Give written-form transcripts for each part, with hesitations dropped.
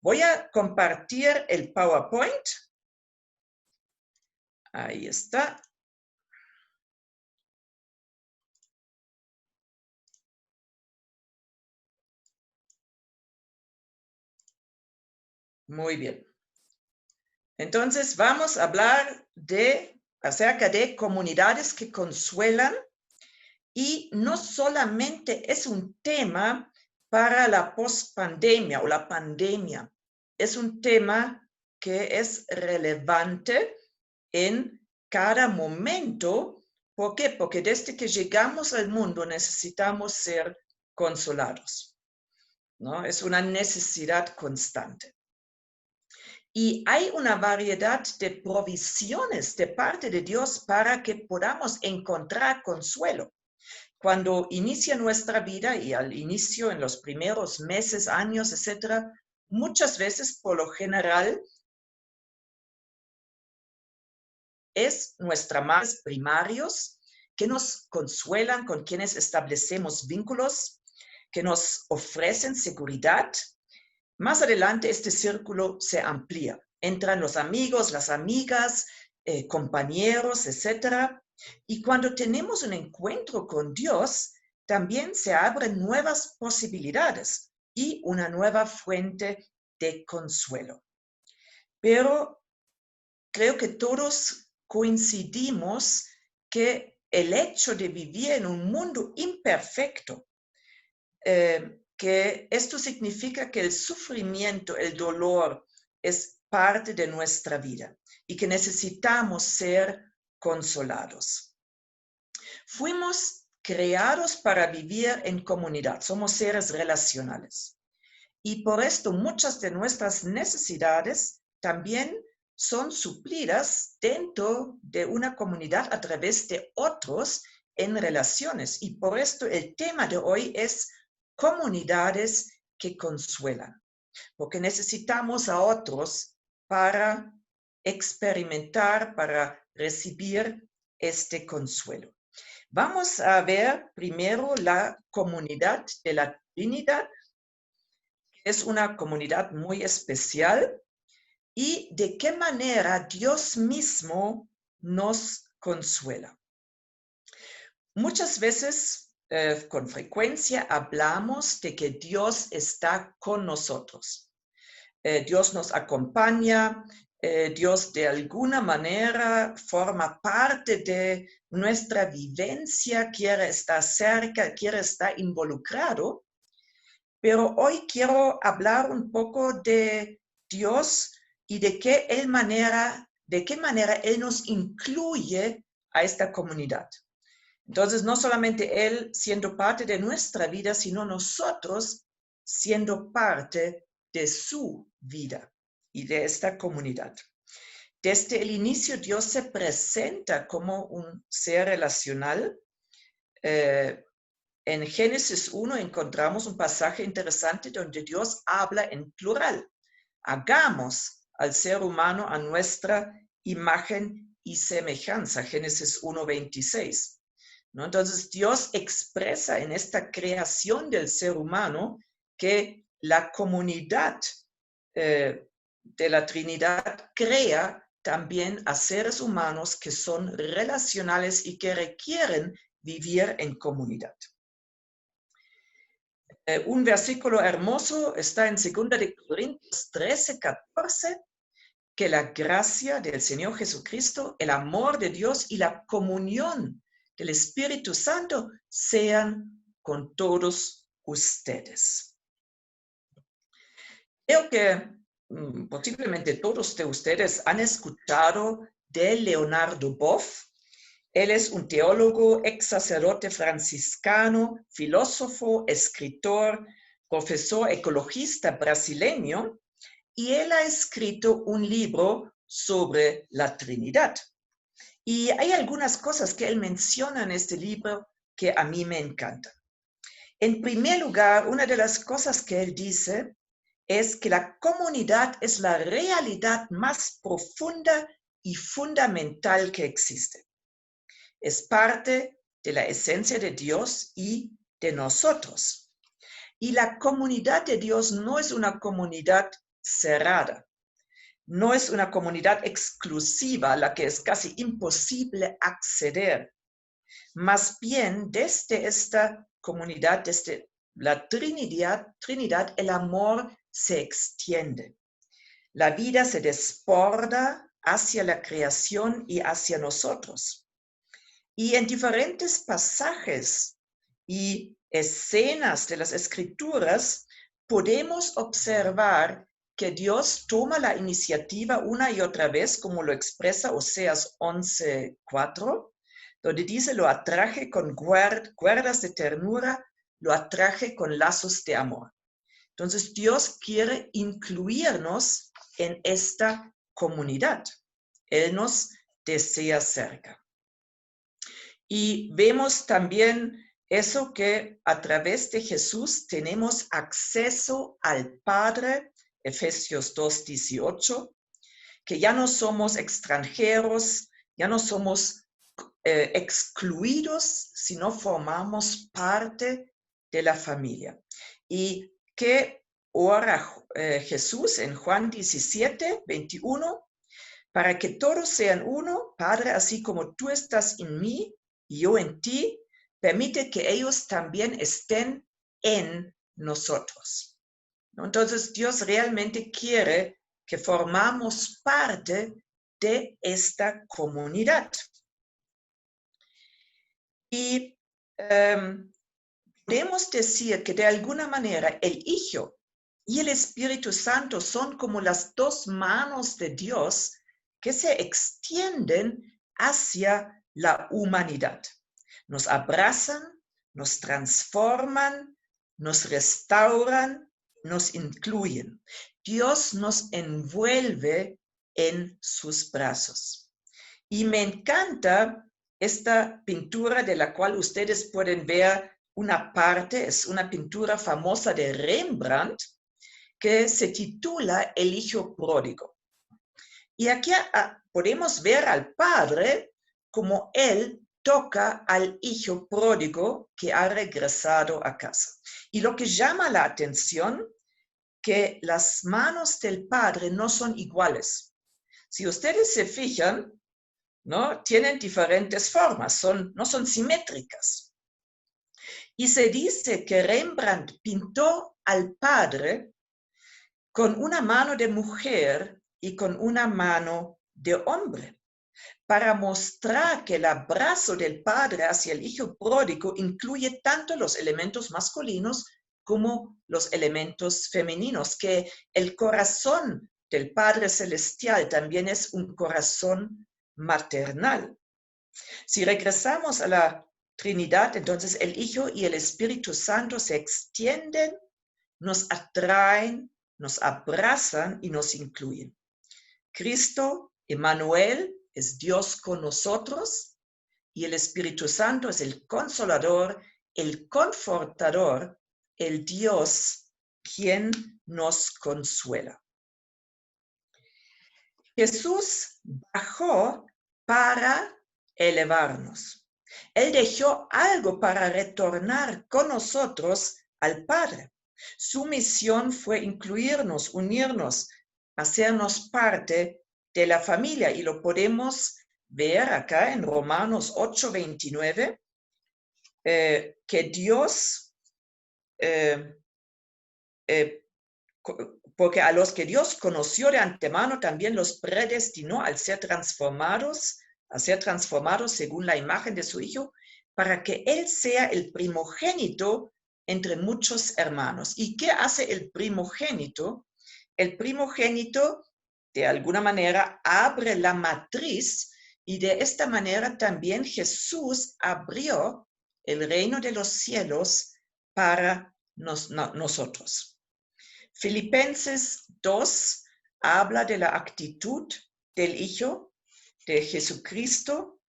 Voy a compartir el PowerPoint. Ahí está. Muy bien. Entonces vamos a hablar acerca de comunidades que consuelan, y no solamente es un tema para la pospandemia o la pandemia, es un tema que es relevante en cada momento. ¿Por qué? Porque desde que llegamos al mundo necesitamos ser consolados, ¿no? Es una necesidad constante. Y hay una variedad de provisiones de parte de Dios para que podamos encontrar consuelo. Cuando inicia nuestra vida y al inicio en los primeros meses, años, etcétera, muchas veces, por lo general, es nuestras madres primarios que nos consuelan, con quienes establecemos vínculos, que nos ofrecen seguridad. Más adelante este círculo se amplía. Entran los amigos, las amigas, compañeros, etc. Y cuando tenemos un encuentro con Dios, también se abren nuevas posibilidades y una nueva fuente de consuelo. Pero creo que todos coincidimos que el hecho de vivir en un mundo imperfecto, que esto significa que el sufrimiento, el dolor, es parte de nuestra vida y que necesitamos ser consolados. Fuimos creados para vivir en comunidad, somos seres relacionales. Y por esto muchas de nuestras necesidades también son suplidas dentro de una comunidad a través de otros en relaciones. Y por esto el tema de hoy es comunidades que consuelan, porque necesitamos a otros para experimentar, para recibir este consuelo. Vamos a ver primero la comunidad de la Trinidad. Es una comunidad muy especial y de qué manera Dios mismo nos consuela. Muchas veces, con frecuencia, hablamos de que Dios está con nosotros. Dios nos acompaña, Dios de alguna manera forma parte de nuestra vivencia, quiere estar cerca, quiere estar involucrado. Pero hoy quiero hablar un poco de Dios y de qué manera Él nos incluye a esta comunidad. Entonces, no solamente Él siendo parte de nuestra vida, sino nosotros siendo parte de su vida y de esta comunidad. Desde el inicio, Dios se presenta como un ser relacional. En Génesis 1 encontramos un pasaje interesante donde Dios habla en plural. Hagamos al ser humano a nuestra imagen y semejanza. Génesis 1:26. ¿No? Entonces Dios expresa en esta creación del ser humano que la comunidad de la Trinidad crea también a seres humanos que son relacionales y que requieren vivir en comunidad. Un versículo hermoso está en 2 de Corintios 13:14, que la gracia del Señor Jesucristo, el amor de Dios y la comunión del Espíritu Santo sean con todos ustedes. Creo que posiblemente todos de ustedes han escuchado de Leonardo Boff. Él es un teólogo, ex sacerdote franciscano, filósofo, escritor, profesor ecologista brasileño, y él ha escrito un libro sobre la Trinidad. Y hay algunas cosas que él menciona en este libro que a mí me encantan. En primer lugar, una de las cosas que él dice es que la comunidad es la realidad más profunda y fundamental que existe. Es parte de la esencia de Dios y de nosotros. Y la comunidad de Dios no es una comunidad cerrada. No es una comunidad exclusiva a la que es casi imposible acceder. Más bien, desde esta comunidad, desde la Trinidad, el amor se extiende. La vida se desborda hacia la creación y hacia nosotros. Y en diferentes pasajes y escenas de las Escrituras podemos observar que Dios toma la iniciativa una y otra vez, como lo expresa Oseas 11:4, donde dice, lo atraje con cuerdas de ternura, lo atraje con lazos de amor. Entonces Dios quiere incluirnos en esta comunidad. Él nos desea cerca. Y vemos también eso que a través de Jesús tenemos acceso al Padre, Efesios 2:18, que ya no somos extranjeros, ya no somos excluidos, sino formamos parte de la familia. Y que ora Jesús en Juan 17:21, para que todos sean uno, Padre, así como tú estás en mí y yo en ti, permite que ellos también estén en nosotros. Entonces, Dios realmente quiere que formamos parte de esta comunidad. Y podemos decir que de alguna manera el Hijo y el Espíritu Santo son como las dos manos de Dios que se extienden hacia la humanidad. Nos abrazan, nos transforman, nos restauran, nos incluyen. Dios nos envuelve en sus brazos. Y me encanta esta pintura de la cual ustedes pueden ver una parte, es una pintura famosa de Rembrandt que se titula El Hijo Pródigo. Y aquí podemos ver al padre como él toca al hijo pródigo que ha regresado a casa. Y lo que llama la atención, que las manos del padre no son iguales. Si ustedes se fijan, ¿no? Tienen diferentes formas, no son simétricas. Y se dice que Rembrandt pintó al padre con una mano de mujer y con una mano de hombre, para mostrar que el abrazo del padre hacia el hijo pródigo incluye tanto los elementos masculinos como los elementos femeninos, que el corazón del Padre Celestial también es un corazón maternal. Si regresamos a la Trinidad, entonces el Hijo y el Espíritu Santo se extienden, nos atraen, nos abrazan y nos incluyen. Cristo, Emmanuel, es Dios con nosotros y el Espíritu Santo es el consolador, el confortador, el Dios quien nos consuela. Jesús bajó para elevarnos. Él dejó algo para retornar con nosotros al Padre. Su misión fue incluirnos, unirnos, hacernos parte de la familia. Y lo podemos ver acá en Romanos 8:29, que Dios, porque a los que Dios conoció de antemano también los predestinó a ser transformados según la imagen de su Hijo, para que Él sea el primogénito entre muchos hermanos. ¿Y qué hace el primogénito? El primogénito, de alguna manera, abre la matriz, y de esta manera también Jesús abrió el reino de los cielos para nosotros. Filipenses 2 habla de la actitud del Hijo de Jesucristo,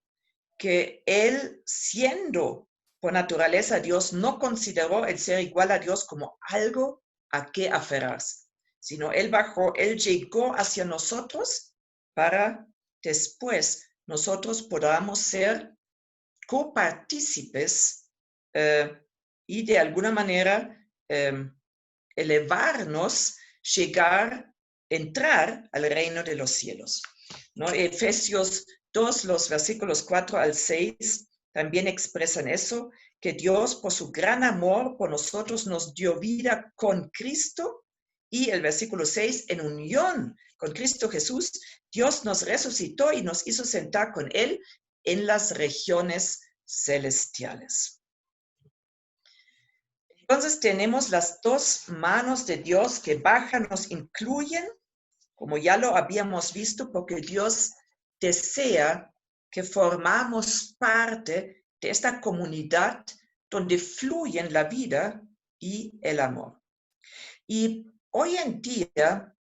que él, siendo por naturaleza Dios, no consideró el ser igual a Dios como algo a que aferrarse, sino él bajó, él llegó hacia nosotros para después nosotros podamos ser copartícipes y de alguna manera elevarnos, llegar entrar al reino de los cielos, ¿no? Efesios 2, los versículos 4 al 6, también expresan eso, que Dios por su gran amor por nosotros nos dio vida con Cristo, y el versículo 6, en unión con Cristo Jesús, Dios nos resucitó y nos hizo sentar con Él en las regiones celestiales. Entonces tenemos las dos manos de Dios que bajan, nos incluyen, como ya lo habíamos visto, porque Dios desea que formamos parte de esta comunidad donde fluyen la vida y el amor. Y hoy en día,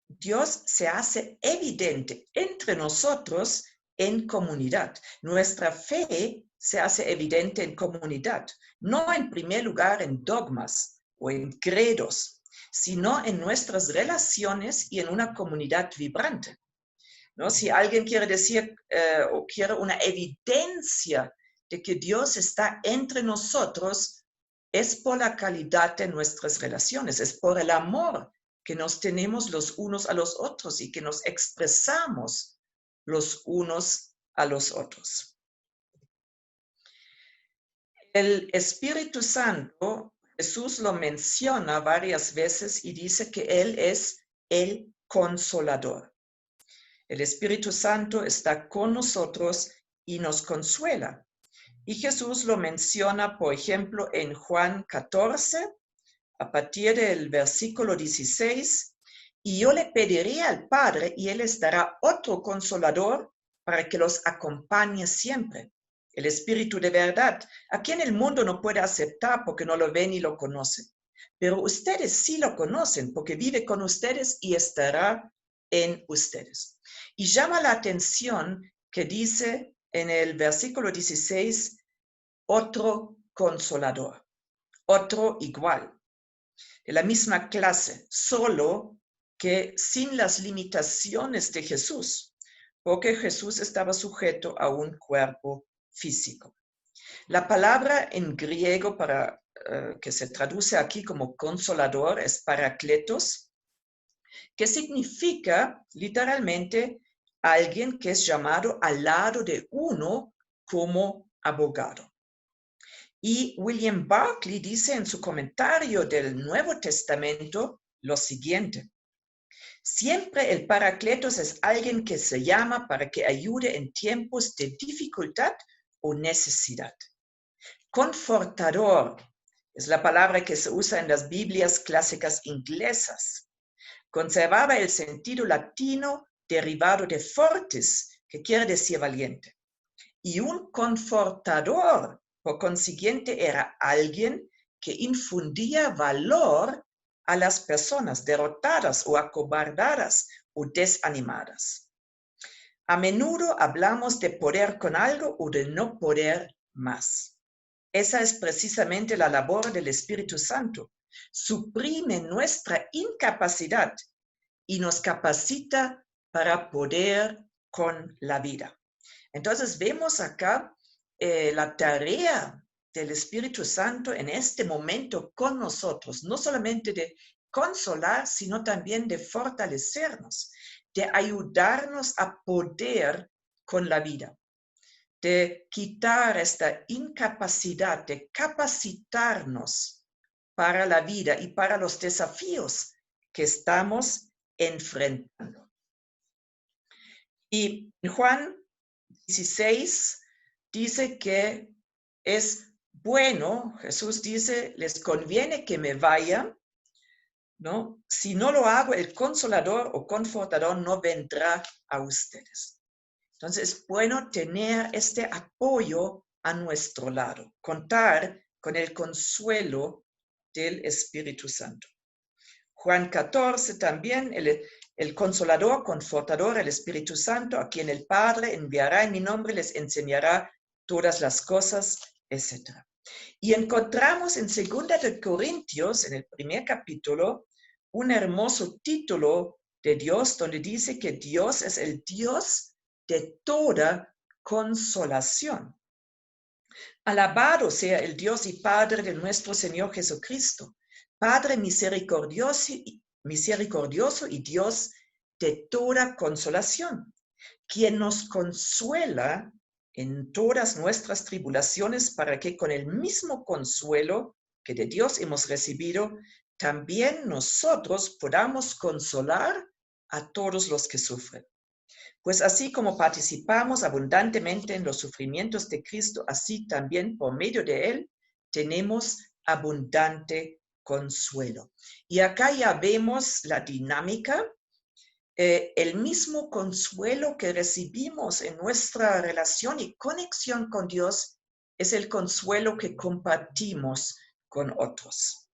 Dios se hace evidente entre nosotros en comunidad. Nuestra fe se hace evidente en comunidad, no en primer lugar en dogmas o en credos, sino en nuestras relaciones y en una comunidad vibrante, ¿no? Si alguien quiere decir o quiere una evidencia de que Dios está entre nosotros, es por la calidad de nuestras relaciones, es por el amor que nos tenemos los unos a los otros y que nos expresamos los unos a los otros. El Espíritu Santo, Jesús lo menciona varias veces y dice que Él es el Consolador. El Espíritu Santo está con nosotros y nos consuela. Y Jesús lo menciona, por ejemplo, en Juan 14, a partir del versículo 16, y yo le pediré al Padre y Él les dará otro consolador para que los acompañe siempre. El Espíritu de verdad, a quien el mundo no puede aceptar porque no lo ven y lo conocen. Pero ustedes sí lo conocen porque vive con ustedes y estará en ustedes. Y llama la atención que dice en el versículo 16, otro consolador, otro igual, de la misma clase, solo que sin las limitaciones de Jesús, porque Jesús estaba sujeto a un cuerpo físico. La palabra en griego para, que se traduce aquí como consolador es parakletos, que significa literalmente alguien que es llamado al lado de uno como abogado. Y William Barclay dice en su comentario del Nuevo Testamento lo siguiente: siempre el Paracletos es alguien que se llama para que ayude en tiempos de dificultad o necesidad. Confortador es la palabra que se usa en las Biblias clásicas inglesas. Conservaba el sentido latino derivado de fortis, que quiere decir valiente. Y un confortador, por consiguiente, era alguien que infundía valor a las personas derrotadas o acobardadas o desanimadas. A menudo hablamos de poder con algo o de no poder más. Esa es precisamente la labor del Espíritu Santo. Suprime nuestra incapacidad y nos capacita para poder con la vida. Entonces vemos acá la tarea del Espíritu Santo en este momento con nosotros, no solamente de consolar, sino también de fortalecernos, de ayudarnos a poder con la vida, de quitar esta incapacidad, de capacitarnos para la vida y para los desafíos que estamos enfrentando. Y Juan 16 dice que es bueno, Jesús dice, les conviene que me vaya, ¿no? Si no lo hago, el consolador o confortador no vendrá a ustedes. Entonces es bueno tener este apoyo a nuestro lado, contar con el consuelo del Espíritu Santo. Juan 14 también, el consolador, confortador, el Espíritu Santo, a quien el Padre enviará en mi nombre, les enseñará todas las cosas, etc. Y encontramos en 2 de Corintios, en el primer capítulo, un hermoso título de Dios, donde dice que Dios es el Dios de toda consolación. Alabado sea el Dios y Padre de nuestro Señor Jesucristo, Padre misericordioso misericordioso y Dios de toda consolación, quien nos consuela en todas nuestras tribulaciones para que con el mismo consuelo que de Dios hemos recibido, también nosotros podamos consolar a todos los que sufren. Pues así como participamos abundantemente en los sufrimientos de Cristo, así también por medio de Él tenemos abundante consuelo. Y acá ya vemos la dinámica, el mismo consuelo que recibimos en nuestra relación y conexión con Dios es el consuelo que compartimos con otros.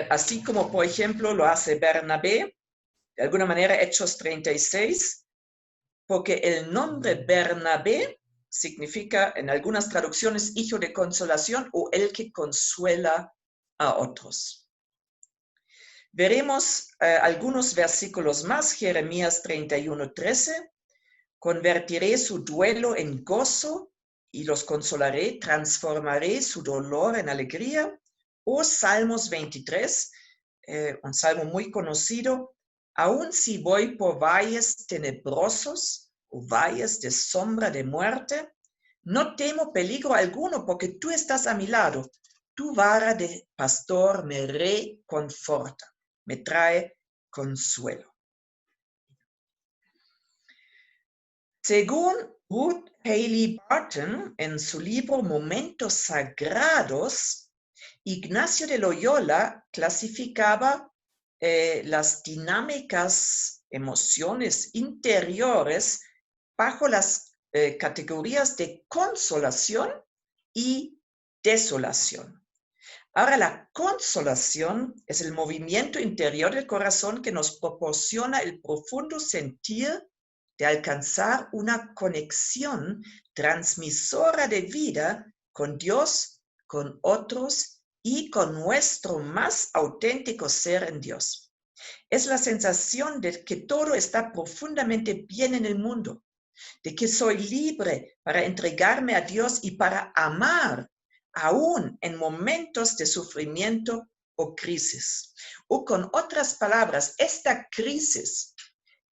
Así como, por ejemplo, lo hace Bernabé, de alguna manera, Hechos 36, porque el nombre Bernabé significa en algunas traducciones hijo de consolación o el que consuela a otros. Veremos algunos versículos más, Jeremías 31:13, convertiré su duelo en gozo y los consolaré, transformaré su dolor en alegría. O Salmos 23, un salmo muy conocido, aun si voy por valles tenebrosos o valles de sombra de muerte, no temo peligro alguno porque tú estás a mi lado. Tu vara de pastor me reconforta, me trae consuelo. Según Ruth Haley Barton, en su libro Momentos Sagrados, Ignacio de Loyola clasificaba las dinámicas, emociones interiores bajo las categorías de consolación y desolación. Ahora, la consolación es el movimiento interior del corazón que nos proporciona el profundo sentir de alcanzar una conexión transmisora de vida con Dios, con otros y con nuestro más auténtico ser en Dios. Es la sensación de que todo está profundamente bien en el mundo, de que soy libre para entregarme a Dios y para amar aún en momentos de sufrimiento o crisis. O con otras palabras, esta crisis,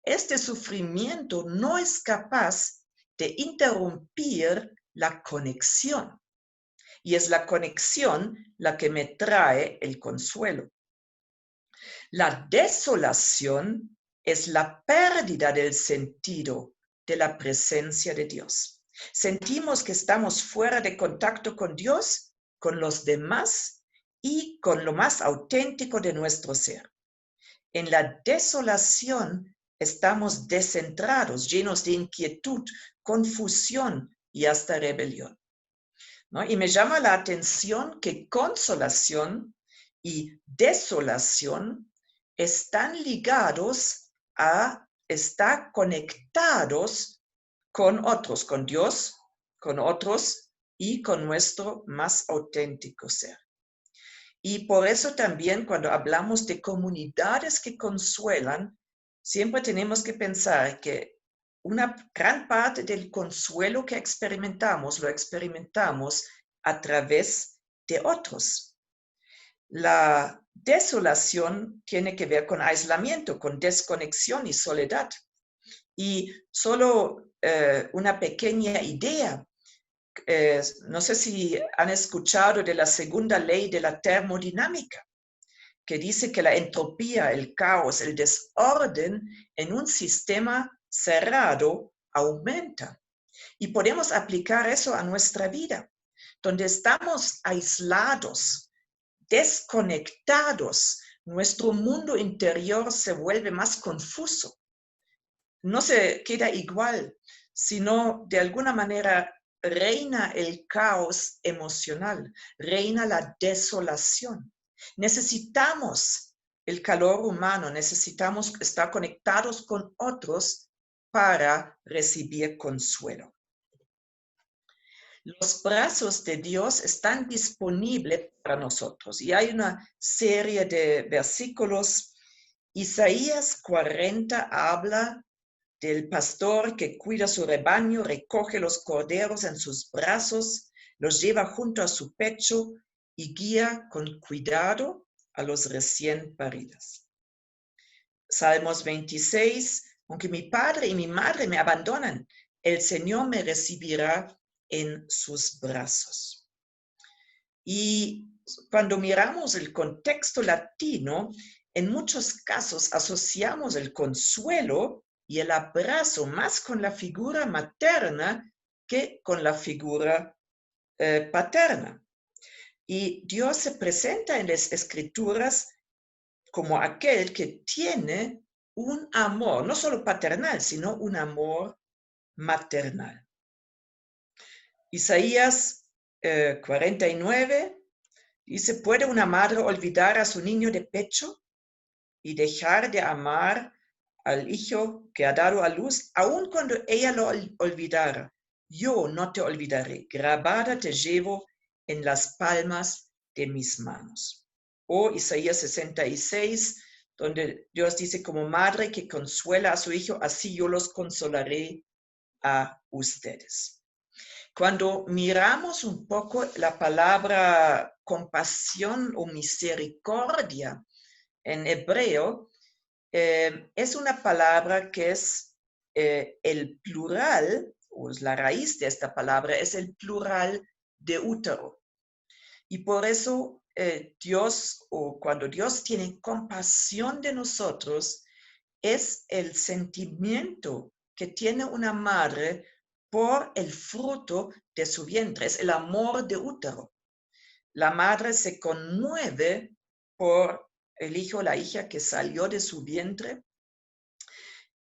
este sufrimiento no es capaz de interrumpir la conexión. Y es la conexión la que me trae el consuelo. La desolación es la pérdida del sentido de la presencia de Dios. Sentimos que estamos fuera de contacto con Dios, con los demás y con lo más auténtico de nuestro ser. En la desolación estamos descentrados, llenos de inquietud, confusión y hasta rebelión, ¿no? Y me llama la atención que consolación y desolación están ligados están conectados con otros, con Dios, con otros y con nuestro más auténtico ser. Y por eso también cuando hablamos de comunidades que consuelan, siempre tenemos que pensar que una gran parte del consuelo que experimentamos, lo experimentamos a través de otros. La desolación tiene que ver con aislamiento, con desconexión y soledad. Y solo una pequeña idea. No sé si han escuchado de la segunda ley de la termodinámica, que dice que la entropía, el caos, el desorden en un sistema cerrado aumenta. Y podemos aplicar eso a nuestra vida, donde estamos aislados, desconectados, nuestro mundo interior se vuelve más confuso. No se queda igual, sino de alguna manera reina el caos emocional, reina la desolación. Necesitamos el calor humano, necesitamos estar conectados con otros para recibir consuelo. Los brazos de Dios están disponibles para nosotros y hay una serie de versículos. Isaías 40 habla del pastor que cuida su rebaño, recoge los corderos en sus brazos, los lleva junto a su pecho y guía con cuidado a los recién paridos. Salmos 26, aunque mi padre y mi madre me abandonan, el Señor me recibirá en sus brazos. Y cuando miramos el contexto latino, en muchos casos asociamos el consuelo y el abrazo más con la figura materna que con la figura paterna. Y Dios se presenta en las Escrituras como aquel que tiene un amor, no solo paternal, sino un amor maternal. Isaías 49 dice, ¿puede una madre olvidar a su niño de pecho y dejar de amar al hijo que ha dado a luz? Aun cuando ella lo olvidara, yo no te olvidaré, grabada te llevo en las palmas de mis manos. O Isaías 66, donde Dios dice, como madre que consuela a su hijo, así yo los consolaré a ustedes. Cuando miramos un poco la palabra compasión o misericordia en hebreo, es una palabra que es el plural, o es la raíz de esta palabra, es el plural de útero. Y por eso Dios, o cuando Dios tiene compasión de nosotros, es el sentimiento que tiene una madre por el fruto de su vientre, es el amor de útero. La madre se conmueve por el hijo o la hija que salió de su vientre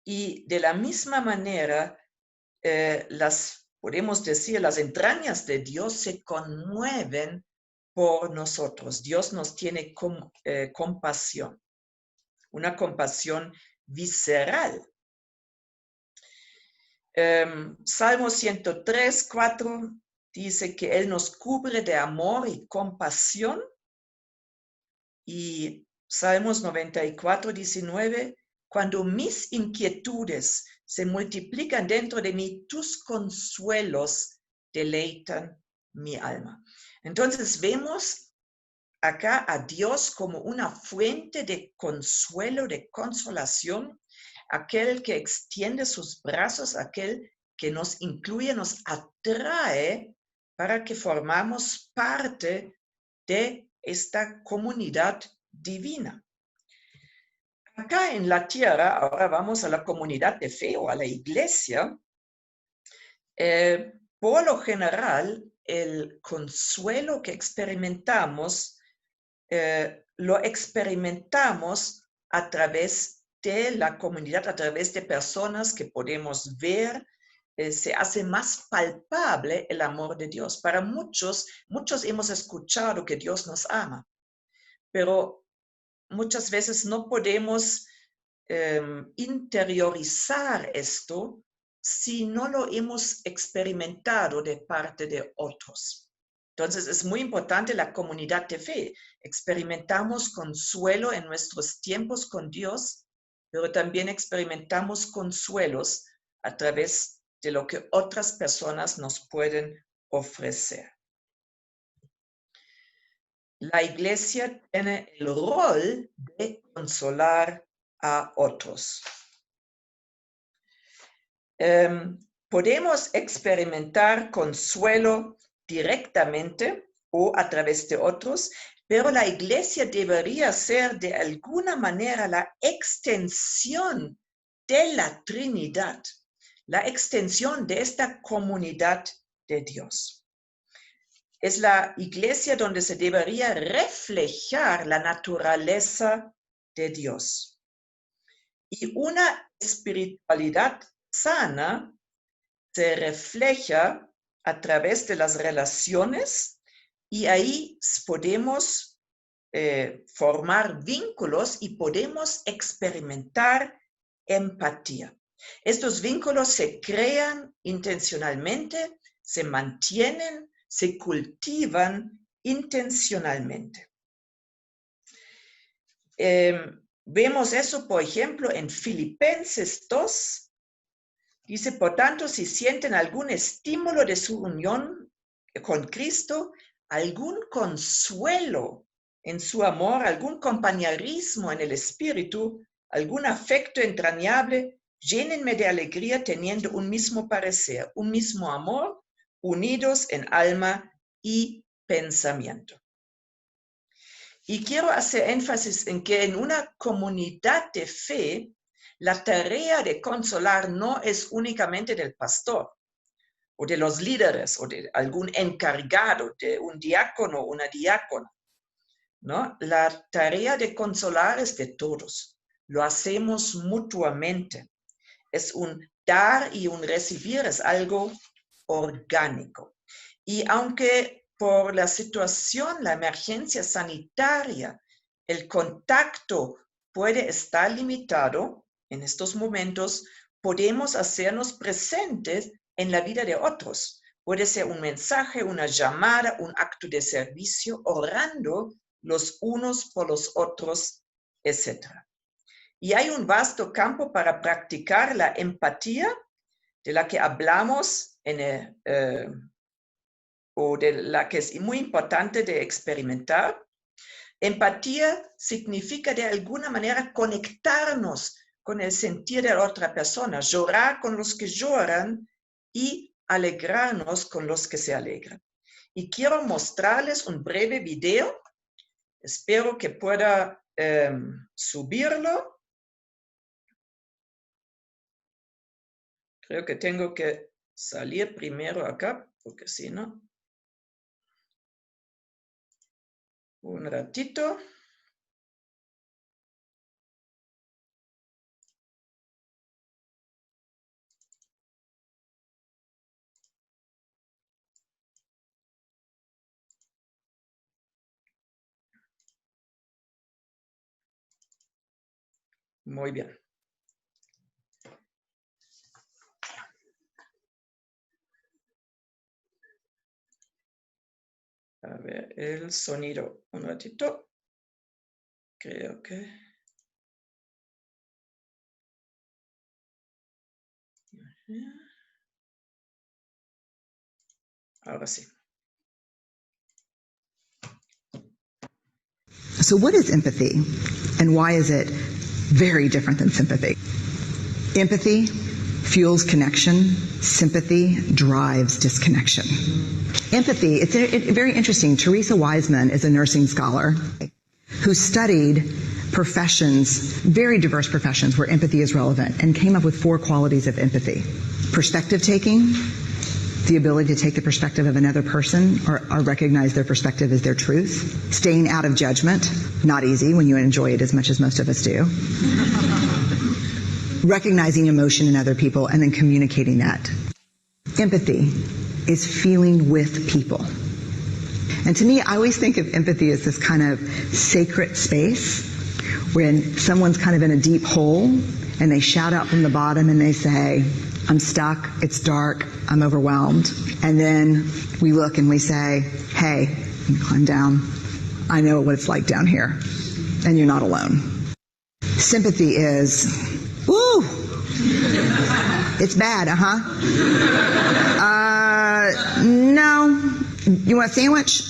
y de la misma manera podemos decir, las entrañas de Dios se conmueven por nosotros. Dios nos tiene compasión, una compasión visceral. Salmo 103, 4 dice que Él nos cubre de amor y compasión. Y Salmos 94, 19, cuando mis inquietudes se multiplican dentro de mí, tus consuelos deleitan mi alma. Entonces vemos acá a Dios como una fuente de consuelo, de consolación, aquel que extiende sus brazos, aquel que nos incluye, nos atrae para que formamos parte de esta comunidad divina. Acá en la tierra, ahora vamos a la comunidad de fe o a la iglesia, por lo general, el consuelo que experimentamos, lo experimentamos a través de la comunidad, a través de personas que podemos ver, se hace más palpable el amor de Dios. Para muchos hemos escuchado que Dios nos ama, pero muchas veces no podemos interiorizar esto si no lo hemos experimentado de parte de otros. Entonces es muy importante la comunidad de fe. Experimentamos consuelo en nuestros tiempos con Dios, pero también experimentamos consuelos a través de lo que otras personas nos pueden ofrecer. La iglesia tiene el rol de consolar a otros. Podemos experimentar consuelo directamente o a través de otros, pero la iglesia debería ser de alguna manera la extensión de la Trinidad, la extensión de esta comunidad de Dios. Es la iglesia donde se debería reflejar la naturaleza de Dios. Y una espiritualidad sana se refleja a través de las relaciones y ahí podemos formar vínculos y podemos experimentar empatía. Estos vínculos se crean intencionalmente, se mantienen, se cultivan intencionalmente. Vemos eso, por ejemplo, en Filipenses 2. Dice, por tanto, si sienten algún estímulo de su unión con Cristo, algún consuelo en su amor, algún compañerismo en el espíritu, algún afecto entrañable, llénenme de alegría teniendo un mismo parecer, un mismo amor, unidos en alma y pensamiento. Y quiero hacer énfasis en que en una comunidad de fe, la tarea de consolar no es únicamente del pastor, o de los líderes, o de algún encargado, de un diácono o una diácona, ¿no? La tarea de consolar es de todos. Lo hacemos mutuamente. Es un dar y un recibir, es algo orgánico. Y aunque por la situación, la emergencia sanitaria, el contacto puede estar limitado en estos momentos, podemos hacernos presentes en la vida de otros. Puede ser un mensaje, una llamada, un acto de servicio, orando los unos por los otros, etc. Y hay un vasto campo para practicar la empatía, de la que hablamos o de la que es muy importante de experimentar. Empatía significa de alguna manera conectarnos con el sentir de la otra persona, llorar con los que lloran y alegrarnos con los que se alegran. Y quiero mostrarles un breve video. Espero que pueda subirlo. Creo que tengo que salir primero acá, porque si no, un ratito. Muy bien. A ver, el sonido. Un ratito. Creo que... Ahora sí. So what is empathy, and why is it very different than sympathy? Empathy fuels connection. Sympathy drives disconnection. Empathy, it's very interesting. Teresa Wiseman is a nursing scholar who studied professions, very diverse professions where empathy is relevant, and came up with 4 qualities of empathy. Perspective taking, the ability to take the perspective of another person or recognize their perspective as their truth. Staying out of judgment, not easy when you enjoy it as much as most of us do. Recognizing emotion in other people and then communicating that. Empathy is feeling with people. And to me, I always think of empathy as this kind of sacred space when someone's kind of in a deep hole and they shout out from the bottom and they say, I'm stuck, it's dark, I'm overwhelmed. And then we look and we say, hey, you climb down. I know what it's like down here, and you're not alone. Sympathy is, woo, it's bad, no, you want a sandwich?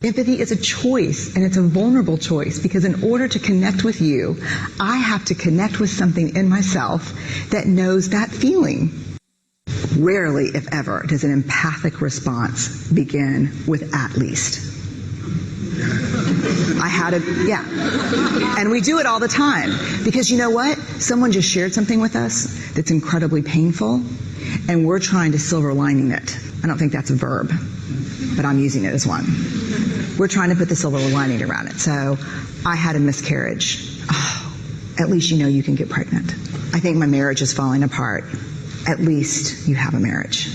Empathy is a choice, and it's a vulnerable choice, because in order to connect with you, I have to connect with something in myself that knows that feeling. Rarely, if ever, does an empathic response begin with "at least." And we do it all the time, because you know what? Someone just shared something with us that's incredibly painful, and we're trying to silver lining it. I don't think that's a verb, but I'm using it as one. We're trying to put the silver lining around it. So I had a miscarriage. Oh, at least you know you can get pregnant. I think my marriage is falling apart. At least you have a marriage.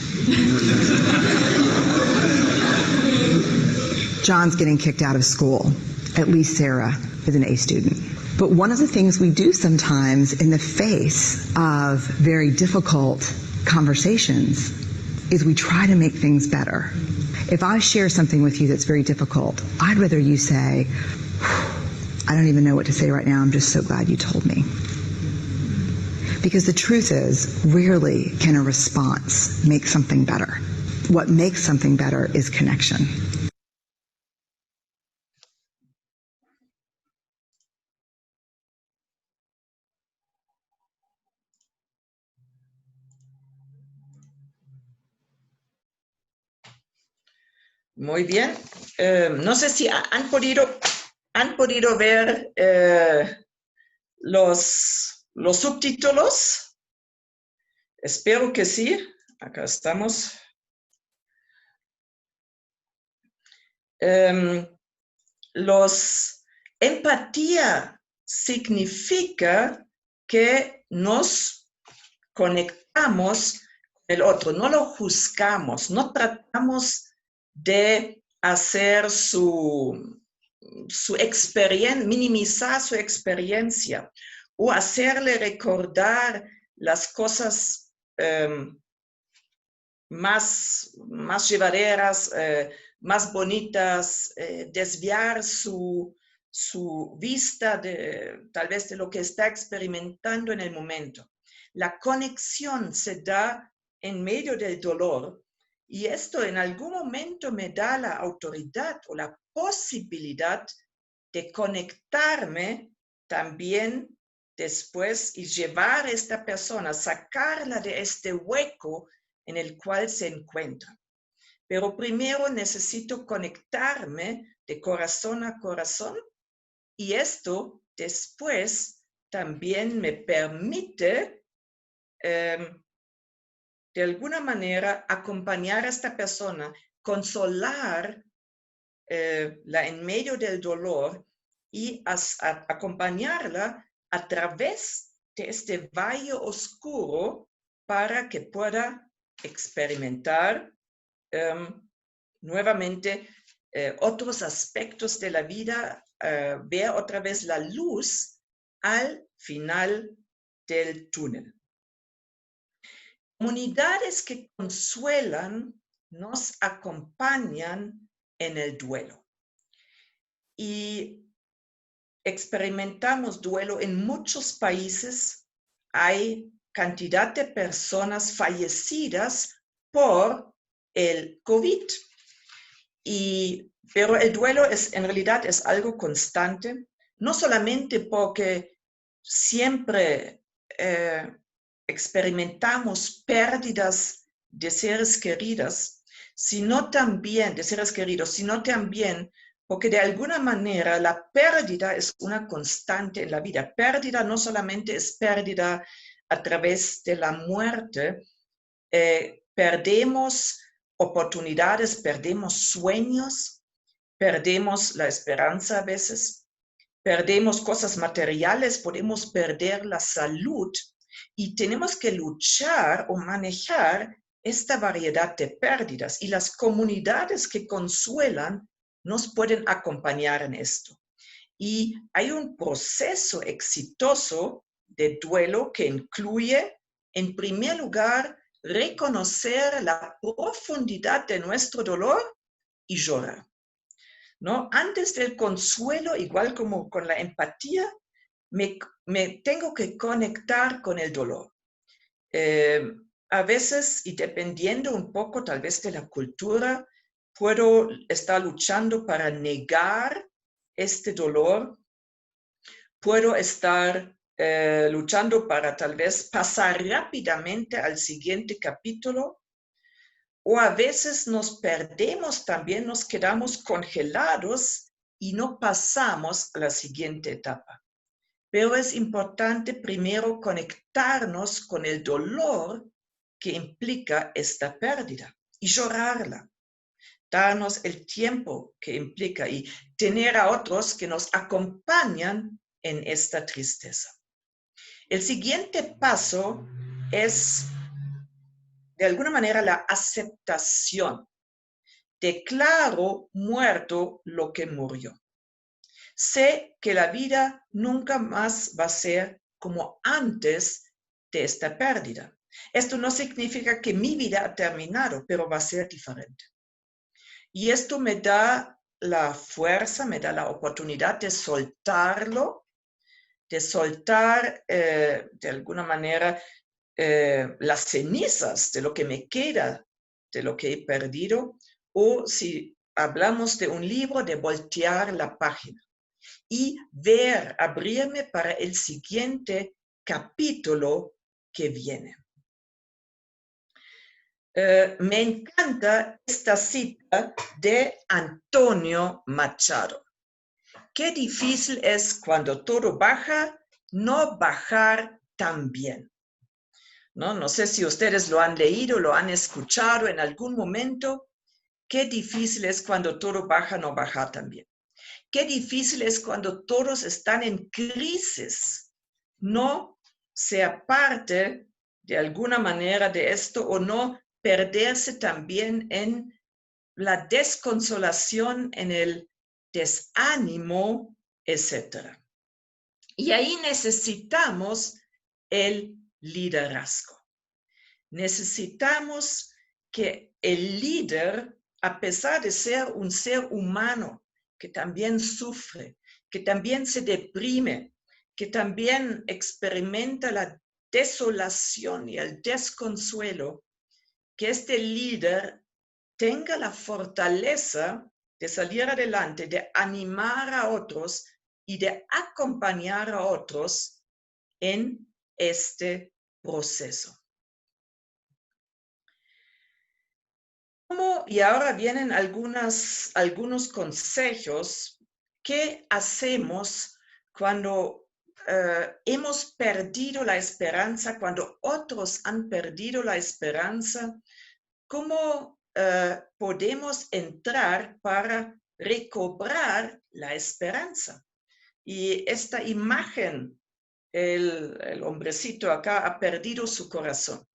John's getting kicked out of school. At least Sarah is an A student. But one of the things we do sometimes in the face of very difficult conversations is we try to make things better. If I share something with you that's very difficult, I'd rather you say, I don't even know what to say right now, I'm just so glad you told me. Because the truth is, rarely can a response make something better. What makes something better is connection. Muy bien. No sé si han podido ver los subtítulos. Espero que sí. Acá estamos. Empatía significa que nos conectamos con el otro, no lo juzgamos, no tratamos de hacer su experiencia, minimizar su experiencia o hacerle recordar las cosas más llevaderas, más bonitas, desviar su vista tal vez de lo que está experimentando en el momento. La conexión se da en medio del dolor y esto en algún momento me da la autoridad o la posibilidad de conectarme también después y llevar a esta persona, sacarla de este hueco en el cual se encuentra. Pero primero necesito conectarme de corazón a corazón y esto después también me permite de alguna manera acompañar a esta persona, consolar la en medio del dolor y acompañarla a través de este valle oscuro para que pueda experimentar nuevamente otros aspectos de la vida, ver otra vez la luz al final del túnel. Comunidades que consuelan nos acompañan en el duelo. Y experimentamos duelo en muchos países. Hay cantidad de personas fallecidas por el COVID. Pero el duelo en realidad es algo constante, no solamente porque siempre experimentamos pérdidas de seres queridos, sino también porque de alguna manera la pérdida es una constante en la vida. Pérdida no solamente es pérdida a través de la muerte, perdemos oportunidades, perdemos sueños, perdemos la esperanza a veces, perdemos cosas materiales, podemos perder la salud y tenemos que luchar o manejar esta variedad de pérdidas y las comunidades que consuelan nos pueden acompañar en esto. Y hay un proceso exitoso de duelo que incluye, en primer lugar, reconocer la profundidad de nuestro dolor y llorar, ¿no? Antes del consuelo, igual como con la empatía, me tengo que conectar con el dolor. A veces, y dependiendo un poco tal vez de la cultura, puedo estar luchando para negar este dolor, puedo estar luchando para tal vez pasar rápidamente al siguiente capítulo, o a veces nos perdemos también, nos quedamos congelados y no pasamos a la siguiente etapa. Pero es importante primero conectarnos con el dolor que implica esta pérdida y llorarla. Darnos el tiempo que implica y tener a otros que nos acompañan en esta tristeza. El siguiente paso es, de alguna manera, la aceptación. Declaro muerto lo que murió. Sé que la vida nunca más va a ser como antes de esta pérdida. Esto no significa que mi vida ha terminado, pero va a ser diferente. Y esto me da la fuerza, me da la oportunidad de soltarlo, de soltar de alguna manera las cenizas de lo que me queda, de lo que he perdido, o si hablamos de un libro, de voltear la página y abrirme para el siguiente capítulo que viene. Me encanta esta cita de Antonio Machado. Qué difícil es cuando todo baja, no bajar tan bien. No sé si ustedes lo han leído, lo han escuchado en algún momento. Qué difícil es cuando todo baja, no bajar tan bien. Qué difícil es cuando todos están en crisis, no ser parte de alguna manera de esto o no perderse también en la desconsolación, en el desánimo, etc. Y ahí necesitamos el liderazgo. Necesitamos que el líder, a pesar de ser un ser humano que también sufre, que también se deprime, que también experimenta la desolación y el desconsuelo, que este líder tenga la fortaleza de salir adelante, de animar a otros y de acompañar a otros en este proceso. Y ahora vienen algunos consejos. ¿Qué hacemos cuando hemos perdido la esperanza, cuando otros han perdido la esperanza? ¿Cómo podemos entrar para recobrar la esperanza? Y esta imagen, el hombrecito acá ha perdido su corazón,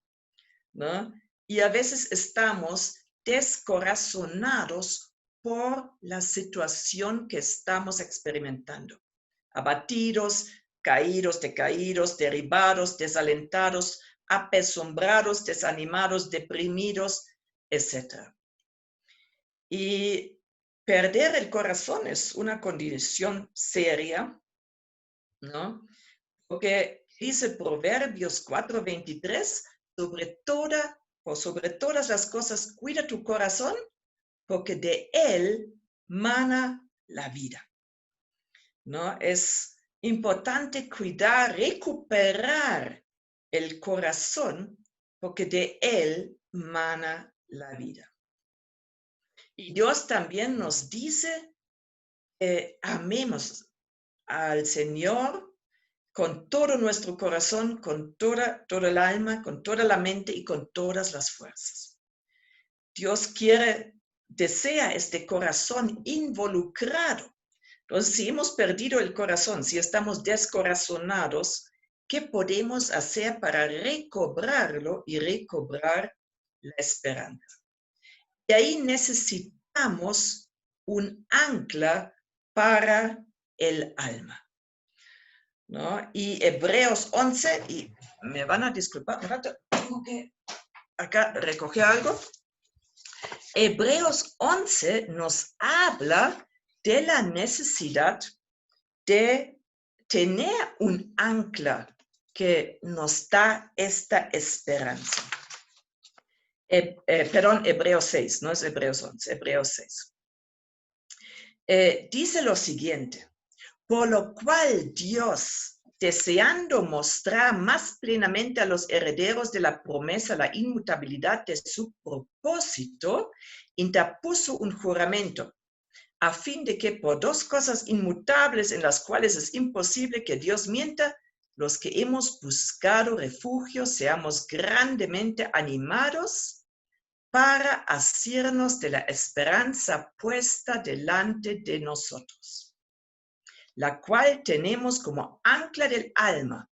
¿no? Y a veces estamos descorazonados por la situación que estamos experimentando. Abatidos, caídos, decaídos, derribados, desalentados, apesombrados, desanimados, deprimidos, etc. Y perder el corazón es una condición seria, ¿no? Porque dice Proverbios 4:23, sobre todas las cosas, cuida tu corazón, porque de él mana la vida, ¿no? Es importante cuidar, recuperar el corazón, porque de él mana la vida. Y Dios también nos dice, amemos al Señor con todo nuestro corazón, con toda el alma, con toda la mente y con todas las fuerzas. Dios desea este corazón involucrado. Entonces, si hemos perdido el corazón, si estamos descorazonados, ¿qué podemos hacer para recobrarlo y recobrar la esperanza? Y ahí necesitamos un ancla para el alma, ¿no? Y Hebreos 11, y me van a disculpar, tengo que acá recoger algo. Hebreos 11 nos habla de la necesidad de tener un ancla que nos da esta esperanza. Perdón, Hebreos 6, no es Hebreos 11, Hebreos 6. Dice lo siguiente: por lo cual Dios, deseando mostrar más plenamente a los herederos de la promesa la inmutabilidad de su propósito, interpuso un juramento, a fin de que por dos cosas inmutables en las cuales es imposible que Dios mienta, los que hemos buscado refugio seamos grandemente animados para asirnos de la esperanza puesta delante de nosotros, la cual tenemos como ancla del alma,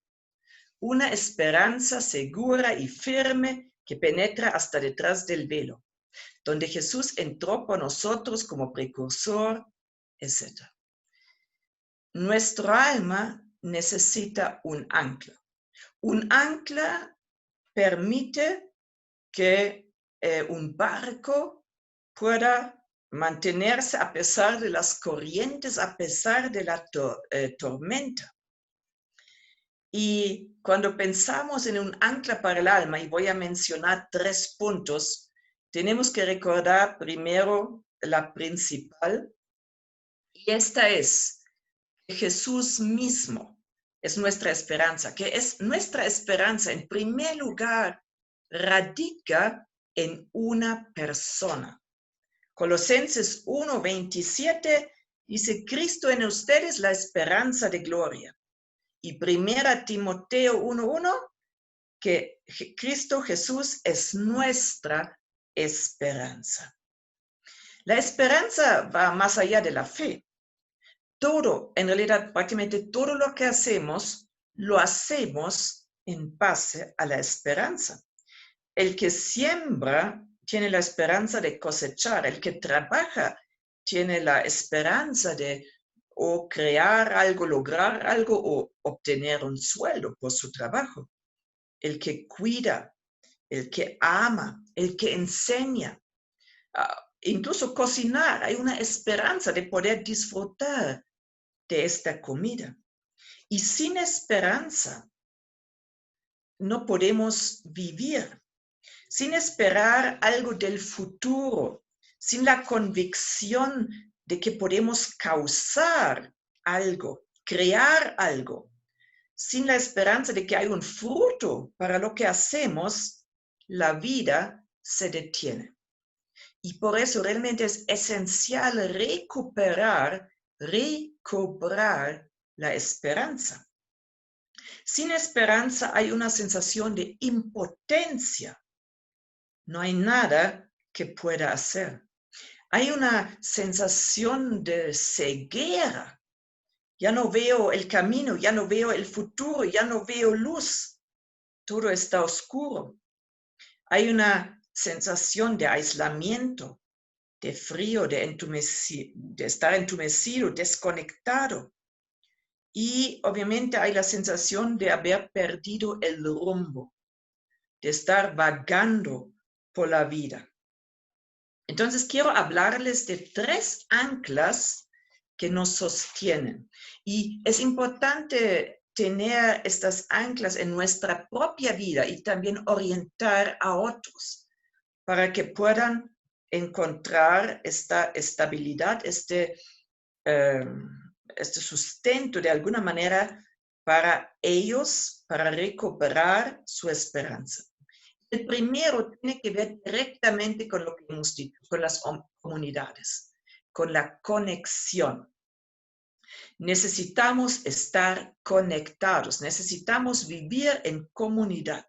una esperanza segura y firme que penetra hasta detrás del velo, donde Jesús entró por nosotros como precursor, etc. Nuestro alma necesita un ancla. Un ancla permite que un barco pueda mantenerse a pesar de las corrientes, a pesar de la tormenta. Y cuando pensamos en un ancla para el alma, y voy a mencionar 3 puntos, tenemos que recordar primero la principal, y esta es que Jesús mismo es nuestra esperanza, que es nuestra esperanza en primer lugar radica en una persona. Colosenses 1:27 dice, Cristo en ustedes la esperanza de gloria. Y 1 Timoteo 1:1, que Cristo Jesús es nuestra esperanza. La esperanza va más allá de la fe. Todo, en realidad, prácticamente todo lo que hacemos, lo hacemos en base a la esperanza. El que siembra tiene la esperanza de cosechar. El que trabaja tiene la esperanza de o crear algo, lograr algo o obtener un sueldo por su trabajo. El que cuida, el que ama, el que enseña, incluso cocinar, hay una esperanza de poder disfrutar de esta comida. Y sin esperanza no podemos vivir. Sin esperar algo del futuro, sin la convicción de que podemos causar algo, crear algo, sin la esperanza de que hay un fruto para lo que hacemos, la vida se detiene. Y por eso realmente es esencial recobrar la esperanza. Sin esperanza hay una sensación de impotencia. No hay nada que pueda hacer. Hay una sensación de ceguera. Ya no veo el camino, ya no veo el futuro, ya no veo luz. Todo está oscuro. Hay una sensación de aislamiento, de frío, de estar entumecido, desconectado. Y obviamente hay la sensación de haber perdido el rumbo, de estar vagando por la vida. Entonces quiero hablarles de 3 anclas que nos sostienen. Y es importante tener estas anclas en nuestra propia vida y también orientar a otros para que puedan encontrar esta estabilidad, este sustento de alguna manera para ellos, para recuperar su esperanza. El primero tiene que ver directamente con lo que hemos dicho, con las comunidades, con la conexión. Necesitamos estar conectados, necesitamos vivir en comunidad.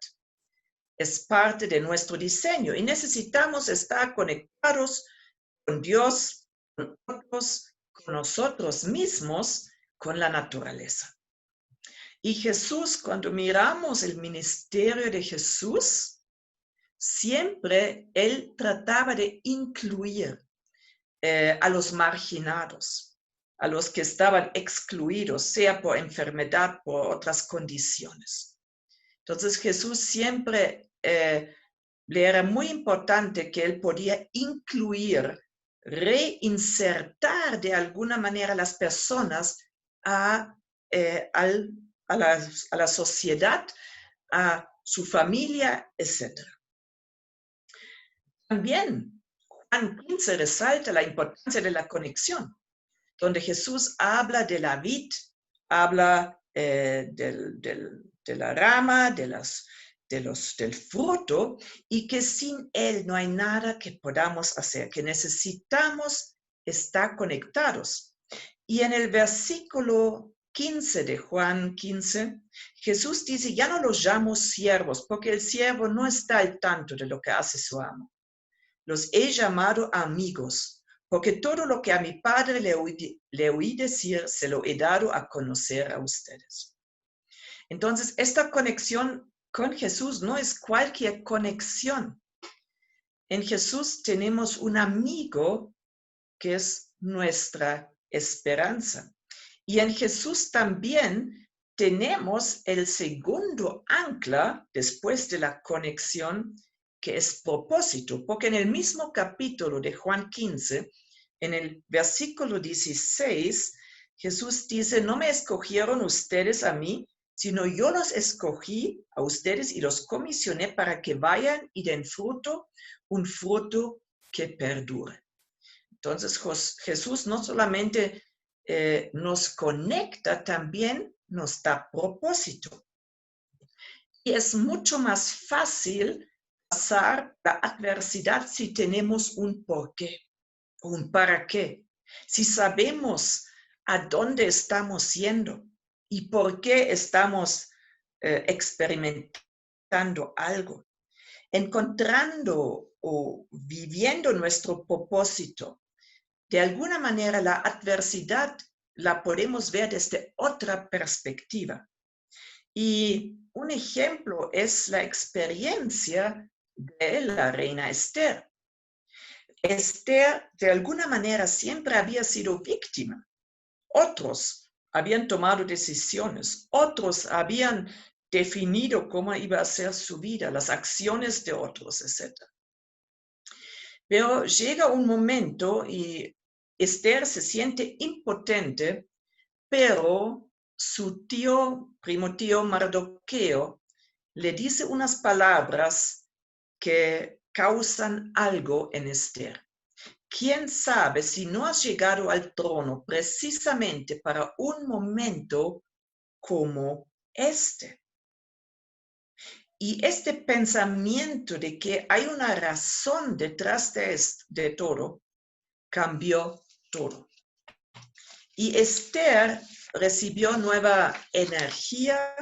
Es parte de nuestro diseño y necesitamos estar conectados con Dios, con otros, con nosotros mismos, con la naturaleza. Y Jesús, cuando miramos el ministerio de Jesús, siempre él trataba de incluir a los marginados, a los que estaban excluidos, sea por enfermedad, por otras condiciones. Entonces Jesús siempre le era muy importante que él podía incluir, reinsertar de alguna manera a las personas a la sociedad, a su familia, etc. También Juan 15 resalta la importancia de la conexión, donde Jesús habla de la vid, habla de la rama, del fruto, y que sin él no hay nada que podamos hacer, que necesitamos estar conectados. Y en el versículo 15 de Juan 15, Jesús dice, ya no los llamo siervos, porque el siervo no está al tanto de lo que hace su amo. Los he llamado amigos, porque todo lo que a mi Padre le oí decir, se lo he dado a conocer a ustedes. Entonces, esta conexión con Jesús no es cualquier conexión. En Jesús tenemos un amigo que es nuestra esperanza. Y en Jesús también tenemos el segundo ancla después de la conexión, que es propósito, porque en el mismo capítulo de Juan 15, en el versículo 16, Jesús dice, no me escogieron ustedes a mí, sino yo los escogí a ustedes y los comisioné para que vayan y den fruto, un fruto que perdure. Entonces Jesús no solamente nos conecta, también nos da propósito. Y es mucho más fácil pasar la adversidad si tenemos un porqué, un para qué. Si sabemos a dónde estamos yendo y por qué estamos experimentando algo. Encontrando o viviendo nuestro propósito, de alguna manera la adversidad la podemos ver desde otra perspectiva. Y un ejemplo es la experiencia de la reina Esther. Esther, de alguna manera, siempre había sido víctima. Otros habían tomado decisiones, otros habían definido cómo iba a ser su vida, las acciones de otros, etc. Pero llega un momento y Esther se siente impotente, pero su primo tío Mardoqueo, le dice unas palabras que causan algo en Esther. ¿Quién sabe si no has llegado al trono precisamente para un momento como este? Y este pensamiento de que hay una razón detrás de todo, cambió todo. Y Esther recibió nueva energía,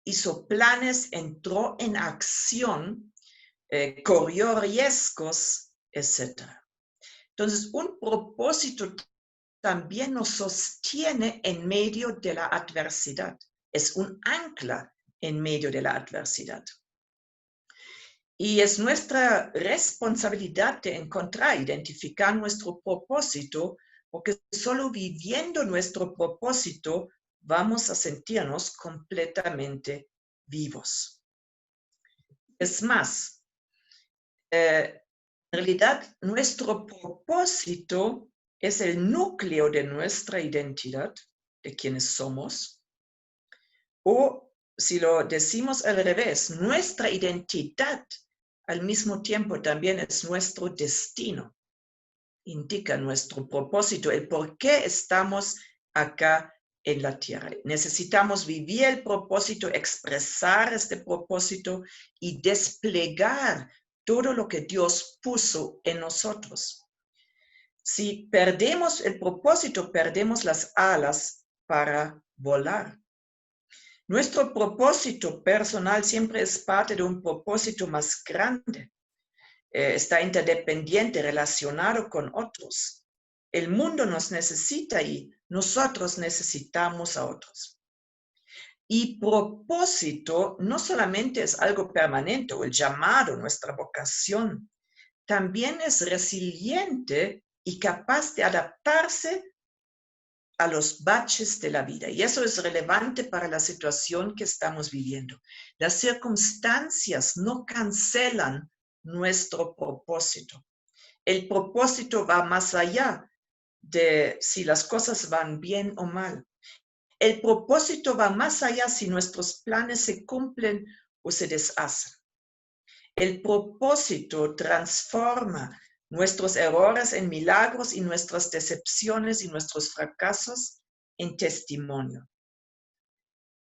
hizo planes, entró en acción, corrió riesgos, etc. Entonces, un propósito también nos sostiene en medio de la adversidad. Es un ancla en medio de la adversidad. Y es nuestra responsabilidad de encontrar, identificar nuestro propósito, porque solo viviendo nuestro propósito vamos a sentirnos completamente vivos. Es más, en realidad nuestro propósito es el núcleo de nuestra identidad, de quienes somos, o si lo decimos al revés, nuestra identidad al mismo tiempo también es nuestro destino, indica nuestro propósito, el por qué estamos acá en la tierra. Necesitamos vivir el propósito, expresar este propósito y desplegar todo lo que Dios puso en nosotros. Si perdemos el propósito, perdemos las alas para volar. Nuestro propósito personal siempre es parte de un propósito más grande. Está interdependiente, relacionado con otros. El mundo nos necesita y nosotros necesitamos a otros. Y propósito no solamente es algo permanente o el llamado, nuestra vocación, también es resiliente y capaz de adaptarse a los baches de la vida. Y eso es relevante para la situación que estamos viviendo. Las circunstancias no cancelan nuestro propósito. El propósito va más allá de si las cosas van bien o mal. El propósito va más allá si nuestros planes se cumplen o se deshacen. El propósito transforma nuestros errores en milagros y nuestras decepciones y nuestros fracasos en testimonio.